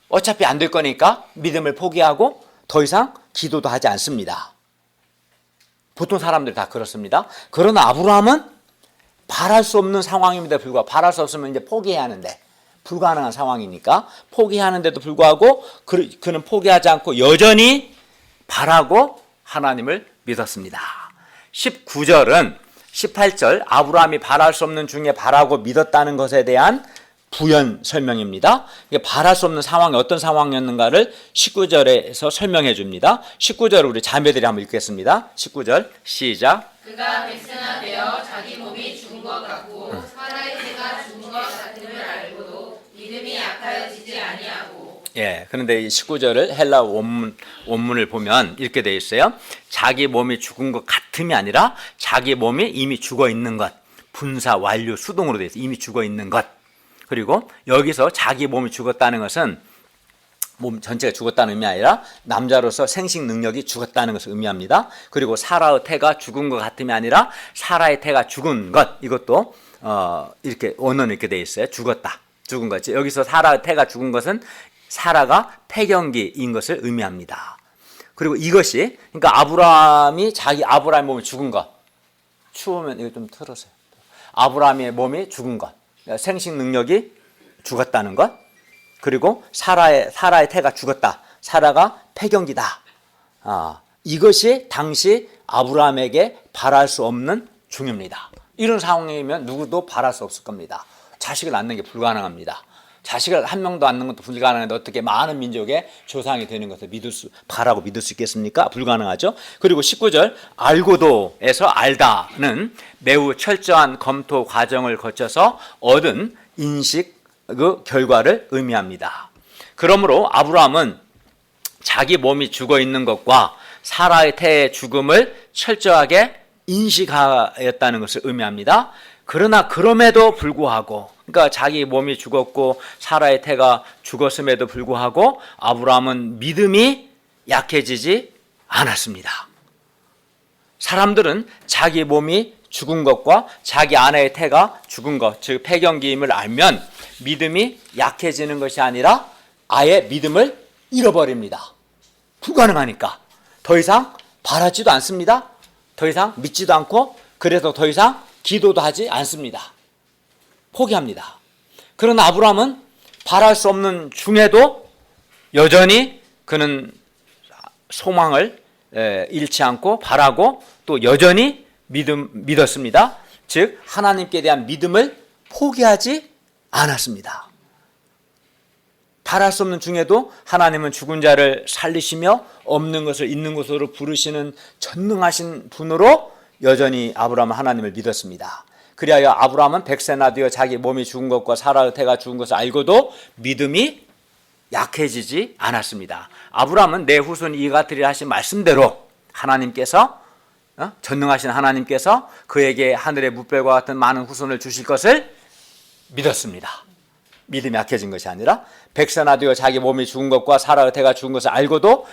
어차피 안 될 거니까 믿음을 포기하고 더 이상 기도도 하지 않습니다. 보통 사람들이 다 그렇습니다. 그러나 아브라함은 바랄 수 없는 상황임에도 불구하고, 바랄 수 없으면 이제 포기해야 하는데 불가능한 상황이니까 포기하는데도 불구하고 그는 포기하지 않고 여전히 바라고 하나님을 믿었습니다. 19절은 18절 아브라함이 바랄 수 없는 중에 바라고 믿었다는 것에 대한 부연 설명입니다. 바랄 수 없는 상황이 어떤 상황이었는가를 19절에서 설명해 줍니다. 19절을 우리 자매들이 한번 읽겠습니다. 19절 시작. 그가 백세나 자기 몸이 죽은 것 같고 사라의 태가 죽은 것 같음을 알고도 믿음이 약하여지지 아니하고. 그런데 이 19절을 헬라 원문을 보면 이렇게 되어 있어요. 자기 몸이 죽은 것 같음이 아니라 자기 몸이 이미 죽어 있는 것. 분사, 완료, 수동으로 되어 있어요. 이미 죽어 있는 것. 그리고 여기서 자기 몸이 죽었다는 것은 몸 전체가 죽었다는 의미 아니라 남자로서 생식 능력이 죽었다는 것을 의미합니다. 그리고 사라의 태가 죽은 것 같음이 아니라 사라의 태가 죽은 것, 이것도 이렇게 원어는 이렇게 되어 있어요. 죽었다, 죽은 거지. 여기서 사라의 태가 죽은 것은 사라가 폐경기인 것을 의미합니다. 그리고 이것이, 그러니까 아브라함의 몸이 죽은 것, 추우면 이거 좀 틀어주세요. 아브라함의 몸이 죽은 것, 생식 능력이 죽었다는 것, 그리고 사라의 태가 죽었다, 사라가 폐경기다. 이것이 당시 아브라함에게 바랄 수 없는 중입니다. 이런 상황이면 누구도 바랄 수 없을 겁니다. 자식을 낳는 게 불가능합니다. 자식을 한 명도 낳는 것도 불가능한데 어떻게 많은 민족의 조상이 되는 것을 바라고 믿을 수 있겠습니까? 불가능하죠. 그리고 19절 알고도에서 알다는 매우 철저한 검토 과정을 거쳐서 얻은 인식 그 결과를 의미합니다. 그러므로 아브라함은 자기 몸이 죽어 있는 것과 사라의 태의 죽음을 철저하게 인식하였다는 것을 의미합니다. 그러나 그럼에도 불구하고, 그러니까 자기 몸이 죽었고 사라의 태가 죽었음에도 불구하고 아브라함은 믿음이 약해지지 않았습니다. 사람들은 자기 몸이 죽은 것과 자기 아내의 태가 죽은 것, 즉 폐경기임을 알면 믿음이 약해지는 것이 아니라 아예 믿음을 잃어버립니다. 불가능하니까 더 이상 바라지도 않습니다. 더 이상 믿지도 않고, 그래서 더 이상 기도도 하지 않습니다. 포기합니다. 그러나 아브라함은 바랄 수 없는 중에도 여전히 그는 소망을 잃지 않고 바라고 또 여전히 믿었습니다. 즉 하나님께 대한 믿음을 포기하지 않았습니다. 바랄 수 없는 중에도 하나님은 죽은 자를 살리시며 없는 것을 있는 것으로 부르시는 전능하신 분으로 여전히 아브라함은 하나님을 믿었습니다. 그리하여 아브라함은 100세나 되어 자기 몸이 죽은 것과 사라의 태가 죽은 것을 알고도 믿음이 약해지지 않았습니다. 아브라함은 내 후손이 이 같으리라 하신 말씀대로 하나님께서 전능하신 하나님께서 그에게 하늘의 뭇별과 같은 많은 후손을 주실 것을 믿었습니다. 믿음이 약해진 것이 아니라 100세나 되어 자기 몸이 죽은 것과 사라의 태가 죽은 것을 알고도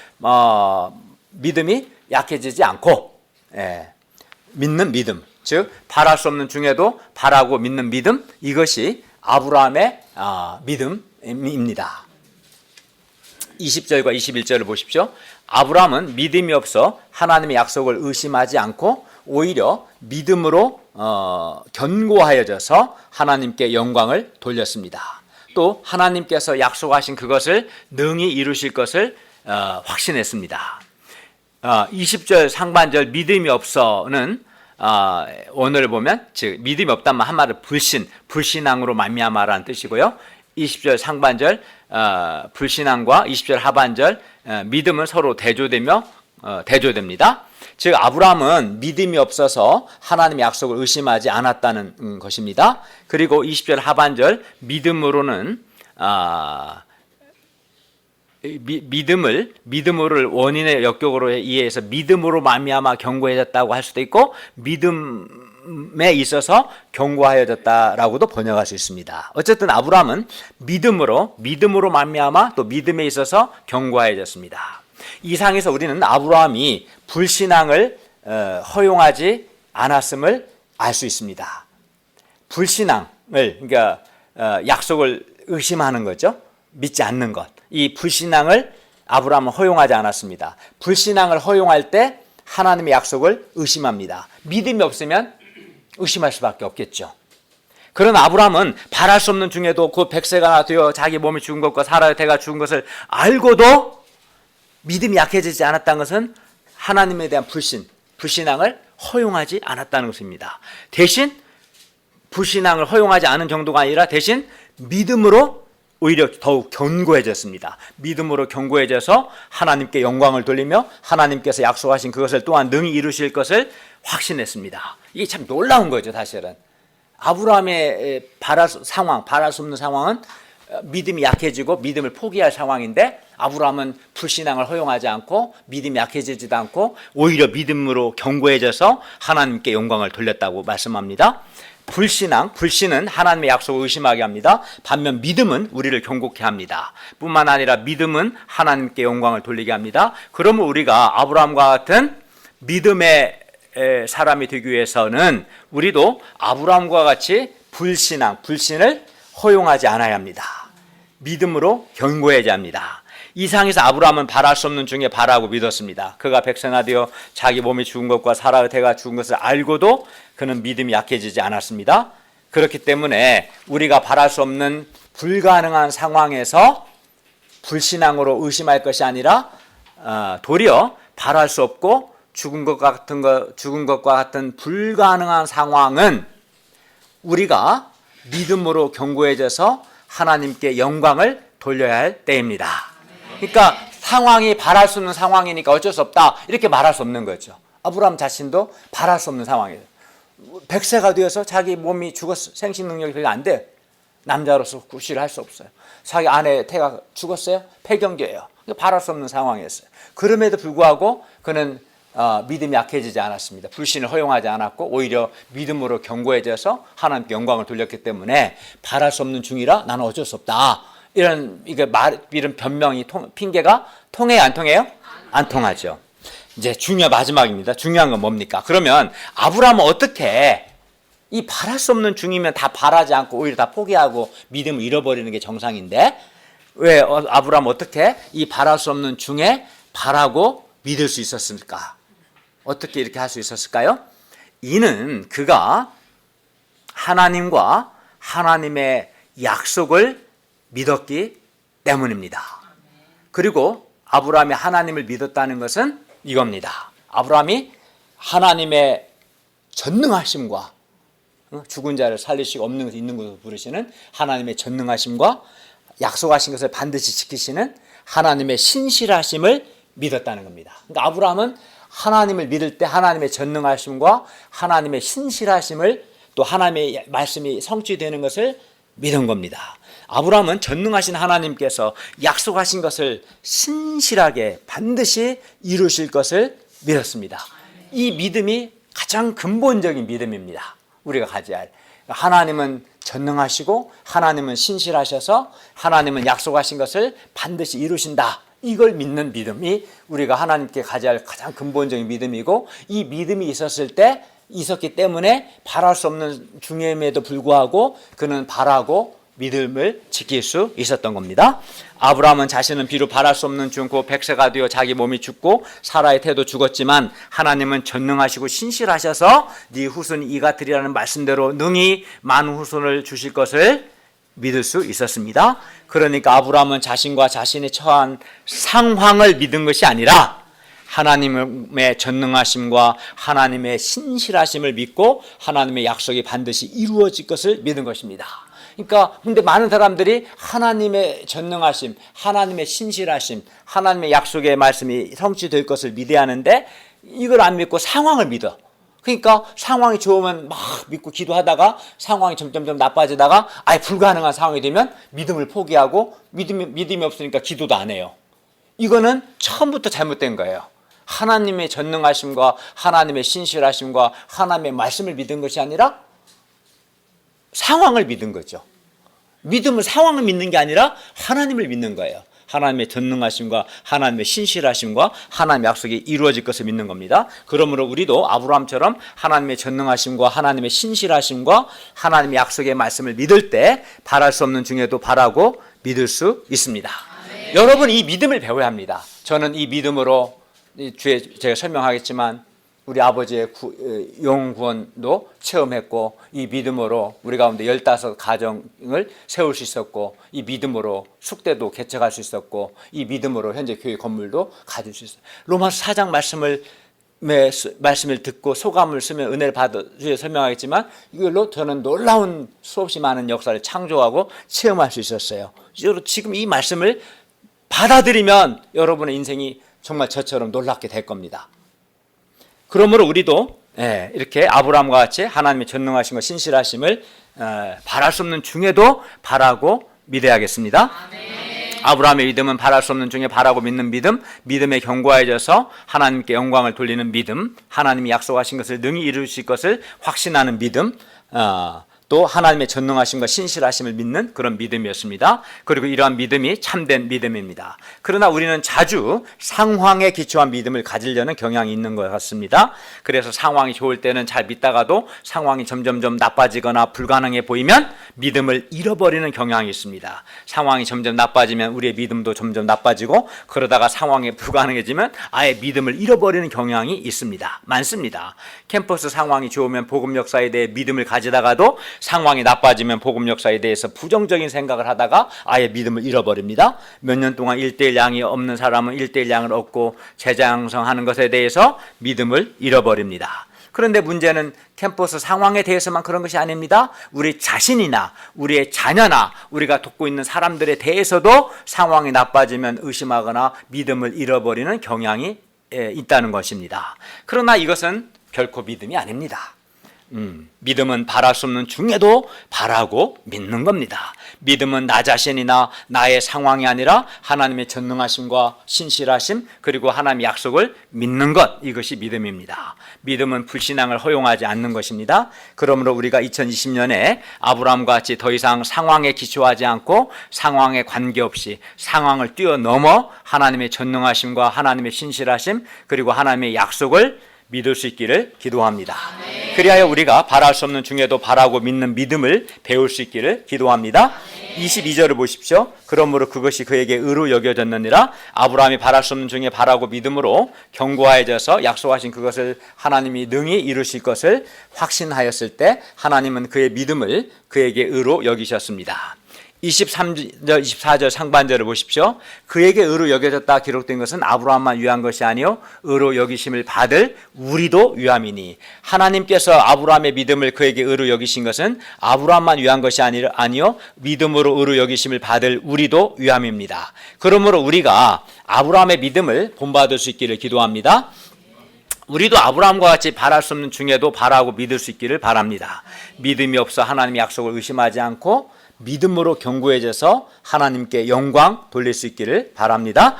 믿음이 약해지지 않고 믿는 믿음, 즉 바랄 수 없는 중에도 바라고 믿는 믿음, 이것이 아브라함의 믿음입니다. 20절과 21절을 보십시오. 아브라함은 믿음이 없어 하나님의 약속을 의심하지 않고 오히려 믿음으로 견고하여져서 하나님께 영광을 돌렸습니다. 또 하나님께서 약속하신 그것을 능히 이루실 것을 확신했습니다. 20절 상반절 믿음이 없어는 오늘 보면 즉 믿음이 없다면 한마디로 불신앙으로 말미암아라는 뜻이고요. 20절 상반절 불신앙과 20절 하반절 믿음은 서로 대조됩니다. 즉 아브라함은 믿음이 없어서 하나님의 약속을 의심하지 않았다는 것입니다. 그리고 20절 하반절 믿음으로는 믿음을 원인의 역격으로 이해해서 믿음으로 말미암아 견고해졌다고 할 수도 있고 믿음에 있어서 견고하여졌다라고도 번역할 수 있습니다. 어쨌든 아브라함은 믿음으로 말미암아 또 믿음에 있어서 견고해졌습니다. 이 상에서 우리는 아브라함이 불신앙을 허용하지 않았음을 알 수 있습니다. 불신앙을 그러니까 약속을 의심하는 거죠. 믿지 않는 것. 이 불신앙을 아브라함은 허용하지 않았습니다. 불신앙을 허용할 때 하나님의 약속을 의심합니다. 믿음이 없으면 의심할 수밖에 없겠죠. 그러나 아브라함은 바랄 수 없는 중에도 그 100세가 되어 자기 몸이 죽은 것과 사라의 태가 죽은 것을 알고도 믿음이 약해지지 않았다는 것은 하나님에 대한 불신앙을 허용하지 않았다는 것입니다. 대신 불신앙을 허용하지 않은 정도가 아니라 대신 믿음으로 오히려 더욱 견고해졌습니다. 믿음으로 견고해져서 하나님께 영광을 돌리며 하나님께서 약속하신 그것을 또한 능히 이루실 것을 확신했습니다. 이게 참 놀라운 거죠, 사실은. 아브라함의 바랄 수 없는 상황은 믿음이 약해지고 믿음을 포기할 상황인데 아브라함은 불신앙을 허용하지 않고 믿음이 약해지지도 않고 오히려 믿음으로 견고해져서 하나님께 영광을 돌렸다고 말씀합니다. 불신은 하나님의 약속을 의심하게 합니다. 반면 믿음은 우리를 견고케 합니다. 뿐만 아니라 믿음은 하나님께 영광을 돌리게 합니다. 그러면 우리가 아브라함과 같은 믿음의 사람이 되기 위해서는 우리도 아브라함과 같이 불신을 허용하지 않아야 합니다. 믿음으로 견고해야 합니다. 이 상에서 아브라함은 바랄 수 없는 중에 바라고 믿었습니다. 그가 100세나 되어 자기 몸이 죽은 것과 사라의 태가 죽은 것을 알고도 그는 믿음이 약해지지 않았습니다. 그렇기 때문에 우리가 바랄 수 없는 불가능한 상황에서 불신앙으로 의심할 것이 아니라 도리어 바랄 수 없고 죽은 것과 같은 불가능한 상황은 우리가 믿음으로 견고해져서 하나님께 영광을 돌려야 할 때입니다. 그러니까 상황이 바랄 수 없는 상황이니까 어쩔 수 없다 이렇게 말할 수 없는 거죠. 아브라함 자신도 바랄 수 없는 상황이에요. 100세가 되어서 자기 몸이 죽었어. 생식 능력이 별로 안 돼. 남자로서 구실을 할 수 없어요. 자기 아내 태가 죽었어요. 폐경계예요. 바랄 수 없는 상황이었어요. 그럼에도 불구하고 그는 믿음이 약해지지 않았습니다. 불신을 허용하지 않았고 오히려 믿음으로 견고해져서 하나님께 영광을 돌렸기 때문에 바랄 수 없는 중이라 나는 어쩔 수 없다. 이런 변명이 핑계가 통해요, 안 통해요? 안 통하죠. 이제 마지막입니다. 중요한 건 뭡니까? 그러면 아브라함은 어떻게 이 바랄 수 없는 중이면 다 바라지 않고 오히려 다 포기하고 믿음을 잃어버리는 게 정상인데 왜 아브라함은 어떻게 이 바랄 수 없는 중에 바라고 믿을 수 있었습니까? 어떻게 이렇게 할 수 있었을까요? 이는 그가 하나님과 하나님의 약속을 믿었기 때문입니다. 그리고 아브라함이 하나님을 믿었다는 것은 이겁니다. 아브라함이 하나님의 전능하심과 죽은 자를 살리시고 없는 것을 있는 것으로 부르시는 하나님의 전능하심과 약속하신 것을 반드시 지키시는 하나님의 신실하심을 믿었다는 겁니다. 그러니까 아브라함은 하나님을 믿을 때 하나님의 전능하심과 하나님의 신실하심을 또 하나님의 말씀이 성취되는 것을 믿은 겁니다. 아브라함은 전능하신 하나님께서 약속하신 것을 신실하게 반드시 이루실 것을 믿었습니다. 이 믿음이 가장 근본적인 믿음입니다. 우리가 가져야 할. 하나님은 전능하시고 하나님은 신실하셔서 하나님은 약속하신 것을 반드시 이루신다. 이걸 믿는 믿음이 우리가 하나님께 가져야 할 가장 근본적인 믿음이고 이 믿음이 있었기 때문에 바랄 수 없는 중임에도 불구하고 그는 바라고 믿음을 지킬 수 있었던 겁니다. 아브라함은 자신은 비록 바랄 수 없는 중 곧 100세가 되어 자기 몸이 죽고 사라의 태도 죽었지만 하나님은 전능하시고 신실하셔서 네 후손이 이 같으리라는 말씀대로 능히 많은 후손을 주실 것을 믿을 수 있었습니다. 그러니까 아브라함은 자신과 자신이 처한 상황을 믿은 것이 아니라 하나님의 전능하심과 하나님의 신실하심을 믿고 하나님의 약속이 반드시 이루어질 것을 믿은 것입니다. 그러니까 근데 많은 사람들이 하나님의 전능하심, 하나님의 신실하심, 하나님의 약속의 말씀이 성취될 것을 믿어야 하는데 이걸 안 믿고 상황을 믿어. 그러니까 상황이 좋으면 막 믿고 기도하다가 상황이 점점 나빠지다가 아예 불가능한 상황이 되면 믿음을 포기하고 믿음이 없으니까 기도도 안 해요. 이거는 처음부터 잘못된 거예요. 하나님의 전능하심과 하나님의 신실하심과 하나님의 말씀을 믿은 것이 아니라 상황을 믿은 거죠. 믿음은 상황을 믿는 게 아니라 하나님을 믿는 거예요. 하나님의 전능하심과 하나님의 신실하심과 하나님의 약속이 이루어질 것을 믿는 겁니다. 그러므로 우리도 아브라함처럼 하나님의 전능하심과 하나님의 신실하심과 하나님의 약속의 말씀을 믿을 때 바랄 수 없는 중에도 바라고 믿을 수 있습니다. 네. 여러분 이 믿음을 배워야 합니다. 저는 이 믿음으로 주에 제가 설명하겠지만 우리 아버지의 영구원도 체험했고 이 믿음으로 우리 가운데 15가정을 세울 수 있었고 이 믿음으로 숙대도 개척할 수 있었고 이 믿음으로 현재 교회 건물도 가질 수 있어요. 로마서 4장 말씀을 듣고 소감을 쓰면 은혜를 받아 주에 설명하겠지만 이걸로 저는 놀라운 수없이 많은 역사를 창조하고 체험할 수 있었어요. 지금 이 말씀을 받아들이면 여러분의 인생이 정말 저처럼 놀랍게 될 겁니다. 그러므로 우리도 이렇게 아브라함과 같이 하나님의 전능하심과 신실하심을 바랄 수 없는 중에도 바라고 믿어야겠습니다. 아브라함의 믿음은 바랄 수 없는 중에 바라고 믿는 믿음, 믿음에 견고해져서 하나님께 영광을 돌리는 믿음, 하나님이 약속하신 것을 능히 이루실 것을 확신하는 믿음, 또 하나님의 전능하심과 신실하심을 믿는 그런 믿음이었습니다. 그리고 이러한 믿음이 참된 믿음입니다. 그러나 우리는 자주 상황에 기초한 믿음을 가지려는 경향이 있는 것 같습니다. 그래서 상황이 좋을 때는 잘 믿다가도 상황이 점점 나빠지거나 불가능해 보이면 믿음을 잃어버리는 경향이 있습니다. 상황이 점점 나빠지면 우리의 믿음도 점점 나빠지고 그러다가 상황이 불가능해지면 아예 믿음을 잃어버리는 경향이 있습니다. 많습니다. 캠퍼스 상황이 좋으면 복음 역사에 대해 믿음을 가지다가도 상황이 나빠지면 복음 역사에 대해서 부정적인 생각을 하다가 아예 믿음을 잃어버립니다. 몇 년 동안 1:1 양이 없는 사람은 1:1 양을 얻고 제자 양성하는 것에 대해서 믿음을 잃어버립니다. 그런데 문제는 캠퍼스 상황에 대해서만 그런 것이 아닙니다. 우리 자신이나 우리의 자녀나 우리가 돕고 있는 사람들에 대해서도 상황이 나빠지면 의심하거나 믿음을 잃어버리는 경향이 있다는 것입니다. 그러나 이것은 결코 믿음이 아닙니다. 믿음은 바랄 수 없는 중에도 바라고 믿는 겁니다. 믿음은 나 자신이나 나의 상황이 아니라 하나님의 전능하심과 신실하심 그리고 하나님의 약속을 믿는 것, 이것이 믿음입니다. 믿음은 불신앙을 허용하지 않는 것입니다. 그러므로 우리가 2020년에 아브라함과 같이 더 이상 상황에 기초하지 않고 상황에 관계없이 상황을 뛰어넘어 하나님의 전능하심과 하나님의 신실하심 그리고 하나님의 약속을 믿을 수 있기를 기도합니다. 그리하여 우리가 바랄 수 없는 중에도 바라고 믿는 믿음을 배울 수 있기를 기도합니다. 22절을 보십시오. 그러므로 그것이 그에게 의로 여겨졌느니라. 아브라함이 바랄 수 없는 중에 바라고 믿음으로 견고해져서 약속하신 그것을 하나님이 능히 이루실 것을 확신하였을 때 하나님은 그의 믿음을 그에게 의로 여기셨습니다. 23절, 24절 상반절을 보십시오. 그에게 의로 여겨졌다 기록된 것은 아브라함만 위한 것이 아니요 의로 여기심을 받을 우리도 위함이니, 하나님께서 아브라함의 믿음을 그에게 의로 여기신 것은 아브라함만 위한 것이 아니요 믿음으로 의로 여기심을 받을 우리도 위함입니다. 그러므로 우리가 아브라함의 믿음을 본받을 수 있기를 기도합니다. 우리도 아브라함과 같이 바랄 수 없는 중에도 바라고 믿을 수 있기를 바랍니다. 믿음이 없어 하나님의 약속을 의심하지 않고 믿음으로 견고해져서 하나님께 영광 돌릴 수 있기를 바랍니다.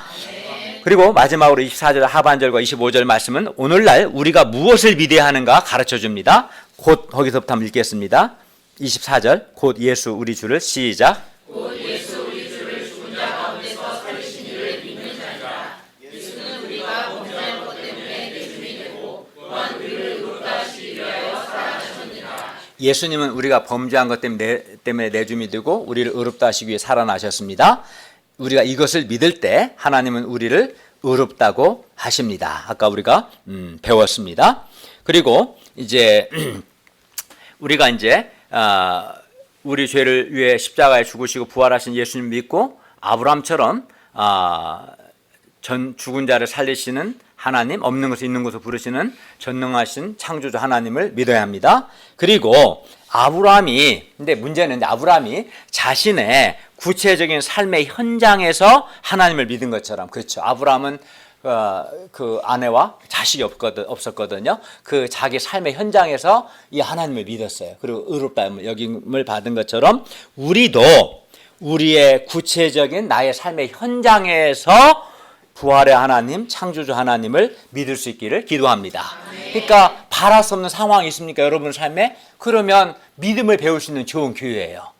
그리고 마지막으로 24절 하반절과 25절 말씀은 오늘날 우리가 무엇을 믿어야 하는가 가르쳐 줍니다. 곧 거기서부터 한번 읽겠습니다. 24절 곧 예수 우리 주를 시작. 곧 예수 우리 주를 죽은 자 가운데서 살리신 이를 믿는 자니라. 예수는 우리가 범죄한 것 때문에 내줌이 되고 또한 우리를 의롭다 하시기 위하여 살아나셨느니라. 예수님은 우리가 범죄한 것 때문에 내줌이 되고 우리를 의롭다 하시기 위해 살아나셨습니다. 우리가 이것을 믿을 때 하나님은 우리를 의롭다고 하십니다. 아까 우리가 배웠습니다. 그리고 이제 우리가 이제 우리 죄를 위해 십자가에 죽으시고 부활하신 예수님 믿고 아브라함처럼 죽은 자를 살리시는 하나님, 없는 것을 있는 것으로 부르시는 전능하신 창조주 하나님을 믿어야 합니다. 그리고 근데 문제는 아브라함이 자신의 구체적인 삶의 현장에서 하나님을 믿은 것처럼, 그렇죠. 아브라함은 그 아내와 자식이 없었거든요. 그 자기 삶의 현장에서 이 하나님을 믿었어요. 그리고 의롭다함을 여김을 받은 것처럼 우리도 우리의 구체적인 나의 삶의 현장에서 부활의 하나님, 창조주 하나님을 믿을 수 있기를 기도합니다. 그러니까 바랄 수 없는 상황이 있습니까? 여러분 삶에? 그러면 믿음을 배울 수 있는 좋은 기회예요.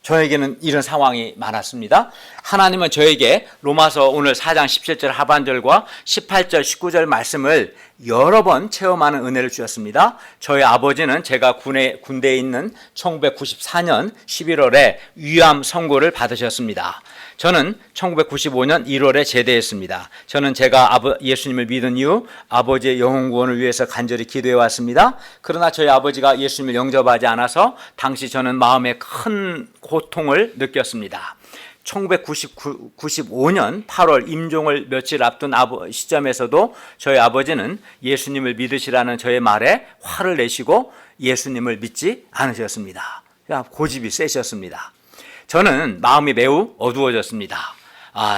저에게는 이런 상황이 많았습니다. 하나님은 저에게 로마서 오늘 4장 17절 하반절과 18절 19절 말씀을 여러 번 체험하는 은혜를 주셨습니다. 저희 아버지는 제가 군대에 있는 1994년 11월에 위암 선고를 받으셨습니다. 저는 1995년 1월에 제대했습니다. 저는 제가 예수님을 믿은 이후 아버지의 영혼 구원을 위해서 간절히 기도해 왔습니다. 그러나 저희 아버지가 예수님을 영접하지 않아서 당시 저는 마음에 큰 고통을 느꼈습니다. 1995년 8월 임종을 며칠 앞둔 시점에서도 저희 아버지는 예수님을 믿으시라는 저의 말에 화를 내시고 예수님을 믿지 않으셨습니다. 고집이 세셨습니다. 저는 마음이 매우 어두워졌습니다.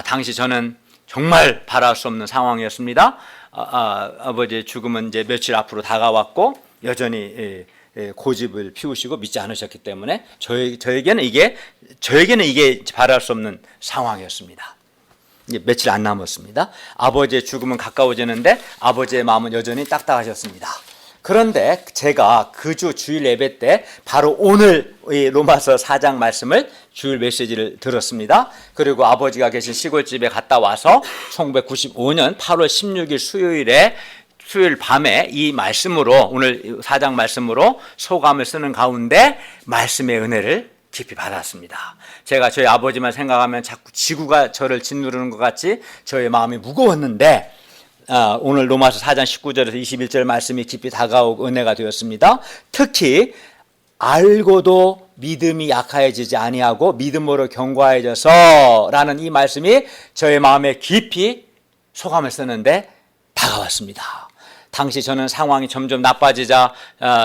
당시 저는 정말 바랄 수 없는 상황이었습니다. 아버지의 죽음은 이제 며칠 앞으로 다가왔고 여전히 고집을 피우시고 믿지 않으셨기 때문에 저에게는 이게 바랄 수 없는 상황이었습니다. 이제 며칠 안 남았습니다. 아버지의 죽음은 가까워지는데 아버지의 마음은 여전히 딱딱하셨습니다. 그런데 제가 그 주일 예배 때 바로 오늘 로마서 4장 말씀을 주일 메시지를 들었습니다. 그리고 아버지가 계신 시골집에 갔다 와서 1995년 8월 16일 수요일 밤에 이 말씀으로 오늘 4장 말씀으로 소감을 쓰는 가운데 말씀의 은혜를 깊이 받았습니다. 제가 저희 아버지만 생각하면 자꾸 지구가 저를 짓누르는 것 같이 저의 마음이 무거웠는데 오늘 로마서 4장 19절에서 21절 말씀이 깊이 다가오고 은혜가 되었습니다. 특히 알고도 믿음이 약해지지 아니하고 믿음으로 견고해져서 라는 이 말씀이 저의 마음에 깊이 소감을 쓰는데 다가왔습니다. 당시 저는 상황이 점점 나빠지자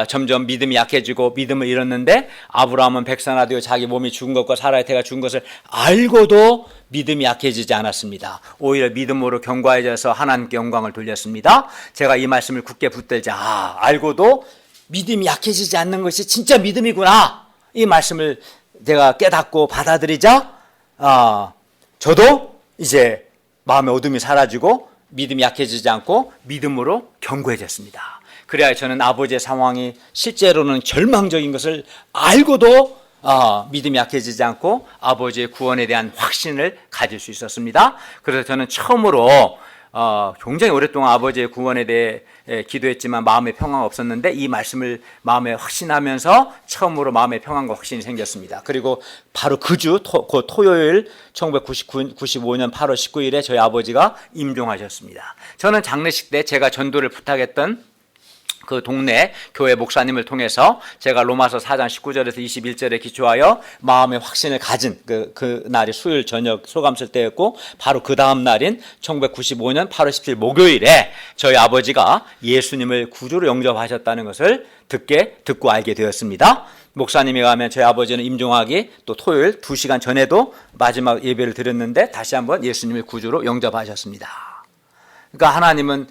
점점 믿음이 약해지고 믿음을 잃었는데 아브라함은 백성아 되어 자기 몸이 죽은 것과 사라의 태가 죽은 것을 알고도 믿음이 약해지지 않았습니다. 오히려 믿음으로 견고해져서 하나님께 영광을 돌렸습니다. 제가 이 말씀을 굳게 붙들자 알고도 믿음이 약해지지 않는 것이 진짜 믿음이구나. 이 말씀을 제가 깨닫고 받아들이자 저도 이제 마음의 어둠이 사라지고 믿음이 약해지지 않고 믿음으로 견고해졌습니다. 그래야 저는 아버지의 상황이 실제로는 절망적인 것을 알고도 믿음이 약해지지 않고 아버지의 구원에 대한 확신을 가질 수 있었습니다. 그래서 저는 처음으로 굉장히 오랫동안 아버지의 구원에 대해 기도했지만 마음의 평화가 없었는데 이 말씀을 마음에 확신하면서 처음으로 마음의 평안과 확신이 생겼습니다. 그리고 바로 그 토요일 1995년 8월 19일에 저희 아버지가 임종하셨습니다. 저는 장례식 때 제가 전도를 부탁했던 그 동네 교회 목사님을 통해서 제가 로마서 4장 19절에서 21절에 기초하여 마음의 확신을 가진 그 날이 수요일 저녁 소감쓸 때였고 바로 그 다음 날인 1995년 8월 17일 목요일에 저희 아버지가 예수님을 구주로 영접하셨다는 것을 듣고 알게 되었습니다. 목사님이 가면 저희 아버지는 임종하기 또 토요일 2시간 전에도 마지막 예배를 드렸는데 다시 한번 예수님을 구주로 영접하셨습니다. 그러니까 하나님은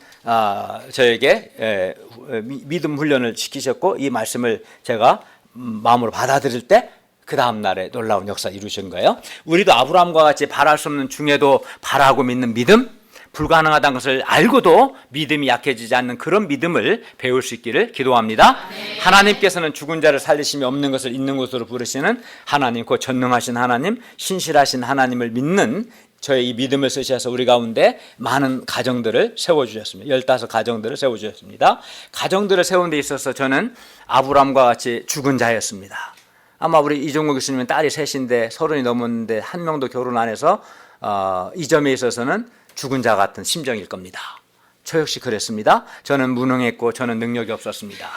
저에게 믿음 훈련을 시키셨고 이 말씀을 제가 마음으로 받아들일 때 그 다음 날에 놀라운 역사를 이루신 거예요. 우리도 아브라함과 같이 바랄 수 없는 중에도 바라고 믿는 믿음, 불가능하다는 것을 알고도 믿음이 약해지지 않는 그런 믿음을 배울 수 있기를 기도합니다. 네. 하나님께서는 죽은 자를 살리심이 없는 것을 있는 것으로 부르시는 하나님, 그 전능하신 하나님, 신실하신 하나님을 믿는 저의 이 믿음을 쓰셔서 우리 가운데 많은 가정들을 세워주셨습니다. 15가정들을 세워주셨습니다. 가정들을 세우는 데 있어서 저는 아브라함과 같이 죽은 자였습니다. 아마 우리 이종국 교수님은 딸이 셋인데 30이 넘었는데 한 명도 결혼 안 해서 이 점에 있어서는 죽은 자 같은 심정일 겁니다. 저 역시 그랬습니다. 저는 무능했고 저는 능력이 없었습니다.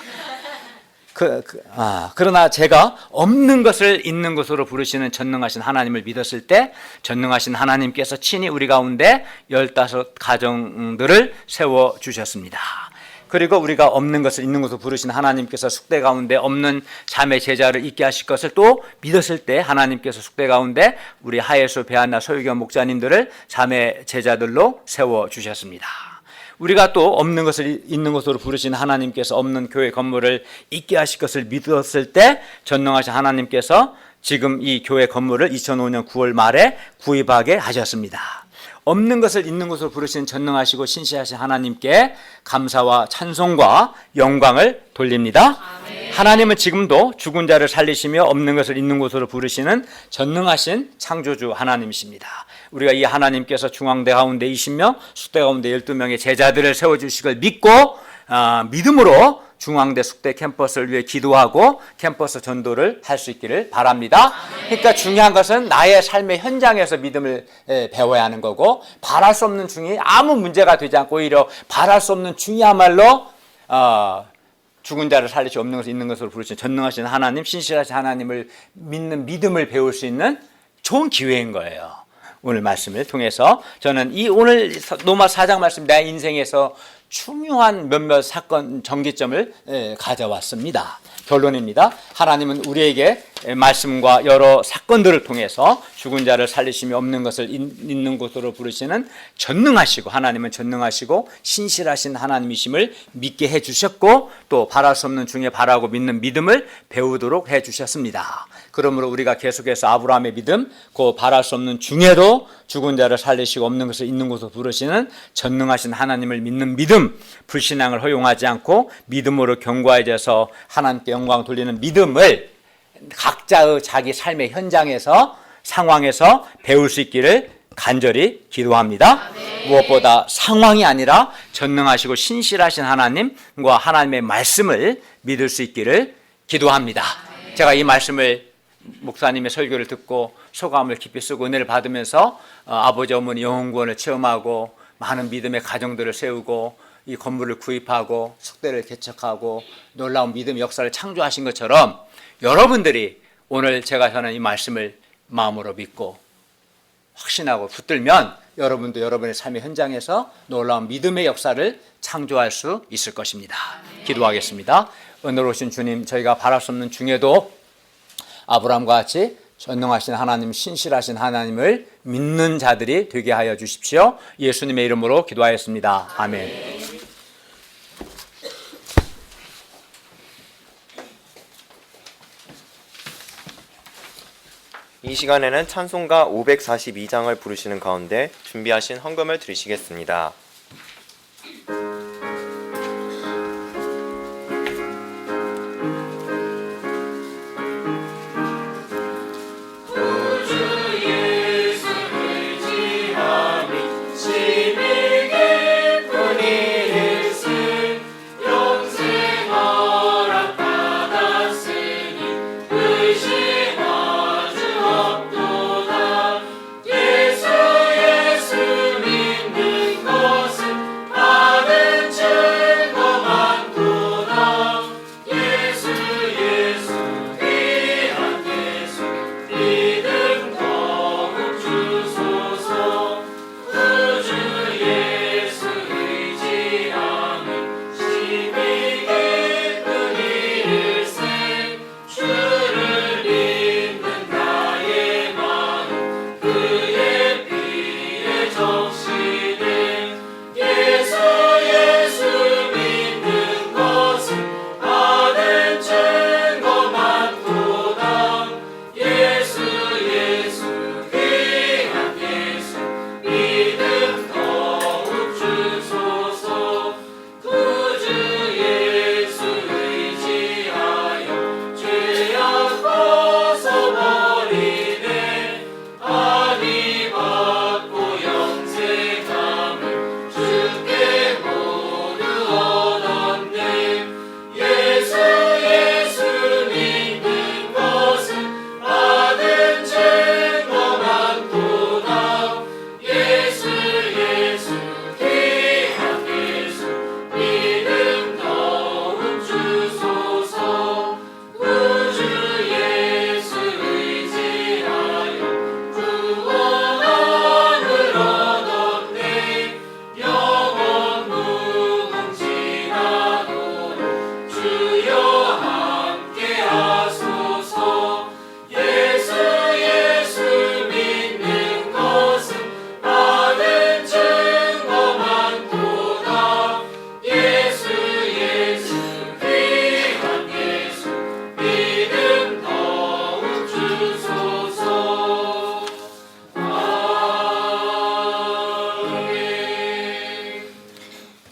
그러나 제가 없는 것을 있는 것으로 부르시는 전능하신 하나님을 믿었을 때 전능하신 하나님께서 친히 우리 가운데 15가정들을 세워주셨습니다. 그리고 우리가 없는 것을 있는 것으로 부르신 하나님께서 숙대 가운데 없는 자매 제자를 있게 하실 것을 또 믿었을 때 하나님께서 숙대 가운데 우리 하예수 배한나 소유경 목자님들을 자매 제자들로 세워주셨습니다. 우리가 또 없는 것을 있는 것으로 부르신 하나님께서 없는 교회 건물을 있게 하실 것을 믿었을 때 전능하신 하나님께서 지금 이 교회 건물을 2005년 9월 말에 구입하게 하셨습니다. 없는 것을 있는 것으로 부르신 전능하시고 신실하신 하나님께 감사와 찬송과 영광을 돌립니다. 아멘. 하나님은 지금도 죽은 자를 살리시며 없는 것을 있는 것으로 부르시는 전능하신 창조주 하나님이십니다. 우리가 이 하나님께서 중앙대 가운데 20명, 숙대 가운데 12명의 제자들을 세워주실 걸 믿고 믿음으로 중앙대 숙대 캠퍼스를 위해 기도하고 캠퍼스 전도를 할 수 있기를 바랍니다. 그러니까 중요한 것은 나의 삶의 현장에서 믿음을 배워야 하는 거고 바랄 수 없는 중이 아무 문제가 되지 않고 오히려 바랄 수 없는 중이야말로 죽은 자를 살리시 없는 것을 있는 것으로 부르신 전능하신 하나님, 신실하신 하나님을 믿는 믿음을 배울 수 있는 좋은 기회인 거예요. 오늘 말씀을 통해서 저는 이 오늘 로마 4장 말씀 내 인생에서 중요한 몇몇 사건 전기점을 가져왔습니다. 결론입니다. 하나님은 우리에게 말씀과 여러 사건들을 통해서 죽은 자를 살리시며 없는 것을 있는 것으로 부르시는 전능하시고 하나님은 전능하시고 신실하신 하나님이심을 믿게 해주셨고 또 바랄 수 없는 중에 바라고 믿는 믿음을 배우도록 해주셨습니다. 그러므로 우리가 계속해서 아브라함의 믿음, 그 바랄 수 없는 중에도 죽은 자를 살리시고 없는 것을 있는 것으로 부르시는 전능하신 하나님을 믿는 믿음, 불신앙을 허용하지 않고 믿음으로 견고해져서 하나님께 영광 돌리는 믿음을 각자의 자기 삶의 현장에서 상황에서 배울 수 있기를 간절히 기도합니다. 아멘. 무엇보다 상황이 아니라 전능하시고 신실하신 하나님과 하나님의 말씀을 믿을 수 있기를 기도합니다. 아멘. 제가 이 말씀을 목사님의 설교를 듣고 소감을 깊이 쓰고 은혜를 받으면서 아버지 어머니 영혼구원을 체험하고 많은 믿음의 가정들을 세우고 이 건물을 구입하고 숙대를 개척하고 놀라운 믿음의 역사를 창조하신 것처럼 여러분들이 오늘 제가 전한 이 말씀을 마음으로 믿고 확신하고 붙들면 여러분도 여러분의 삶의 현장에서 놀라운 믿음의 역사를 창조할 수 있을 것입니다. 기도하겠습니다. 은혜로우신 주님, 저희가 바랄 수 없는 중에도 아브라함과 같이 전능하신 하나님, 신실하신 하나님을 믿는 자들이 되게 하여 주십시오. 예수님의 이름으로 기도하였습니다. 아멘. 이 시간에는 찬송가 542장을 부르시는 가운데 준비하신 헌금을 드리시겠습니다.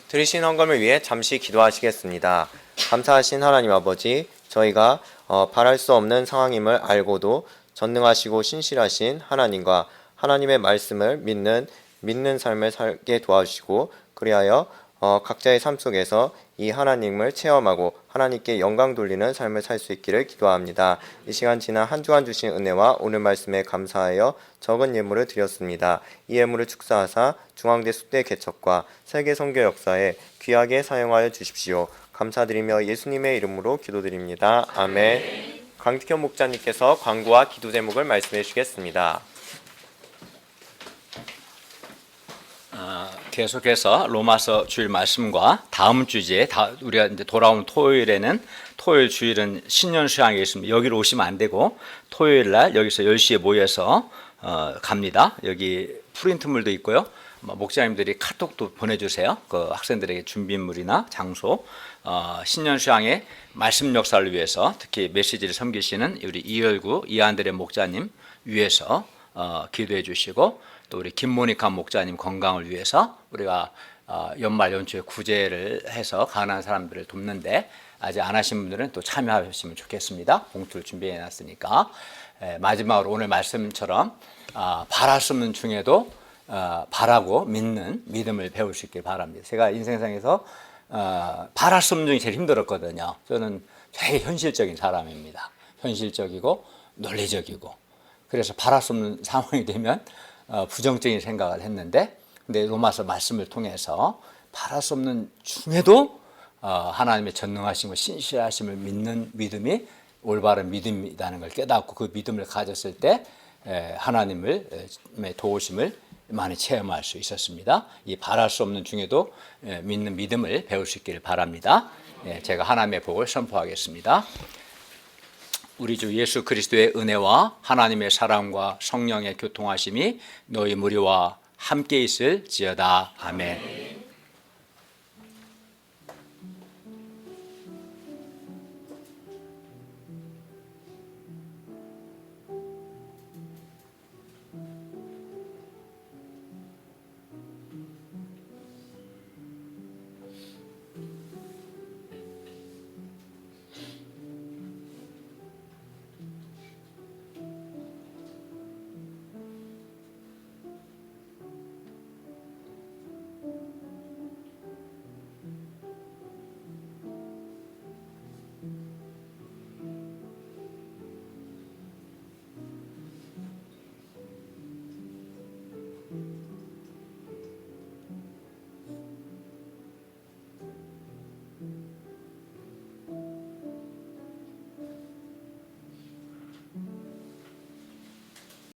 드리신 헌금을 위해 잠시 기도하시겠습니다. 감사하신 하나님 아버지, 저희가 바랄 수 없는 상황임을 알고도 전능하시고 신실하신 하나님과 하나님의 말씀을 믿는 삶을 살게 도와주시고, 그리하여 각자의 삶 속에서 이 하나님을 체험하고 하나님께 영광 돌리는 삶을 살 수 있기를 기도합니다. 이 시간 지난 한 주간 주신 은혜와 오늘 말씀에 감사하여 적은 예물을 드렸습니다. 이 예물을 축사하사 중앙대 숙대 개척과 세계 선교 역사에 귀하게 사용하여 주십시오. 감사드리며 예수님의 이름으로 기도드립니다. 아멘. 강tik현 목자님께서 광고와 기도 제목을 말씀해 주시겠습니다. 계속해서 로마서 주일 말씀과 다음 주제, 우리가 이제 돌아온 토요일에는 토요일 주일은 신년 수양이 있습니다. 여기로 오시면 안 되고 토요일 날 여기서 10시에 모여서 갑니다. 여기 프린트물도 있고요. 목사님들이 카톡도 보내주세요. 그 학생들에게 준비물이나 장소. 신년 수양의 말씀 역사를 위해서 특히 메시지를 섬기시는 우리 이열구 이한드레 목사님 위해서 기도해 주시고, 또 우리 김모니카 목사님 건강을 위해서 우리가 연말 연초에 구제를 해서 가난한 사람들을 돕는데 아직 안 하신 분들은 또 참여하시면 좋겠습니다. 봉투를 준비해 놨으니까. 마지막으로 오늘 말씀처럼 바랄 수 없는 중에도 바라고 믿는 믿음을 배울 수 있길 바랍니다. 제가 인생상에서 바랄 수 없는 중이 제일 힘들었거든요. 저는 되게 현실적인 사람입니다. 현실적이고 논리적이고. 그래서 바랄 수 없는 상황이 되면 부정적인 생각을 했는데, 근데 로마서 말씀을 통해서 바랄 수 없는 중에도 하나님의 전능하심과 신실하심을 믿는 믿음이 올바른 믿음이라는 걸 깨닫고 그 믿음을 가졌을 때 하나님의 도우심을 많이 체험할 수 있었습니다. 이 바랄 수 없는 중에도 믿는 믿음을 배울 수 있기를 바랍니다. 제가 하나님의 복을 선포하겠습니다. 우리 주 예수 그리스도의 은혜와 하나님의 사랑과 성령의 교통하심이 너희 무리와 함께 있을지어다. 아멘.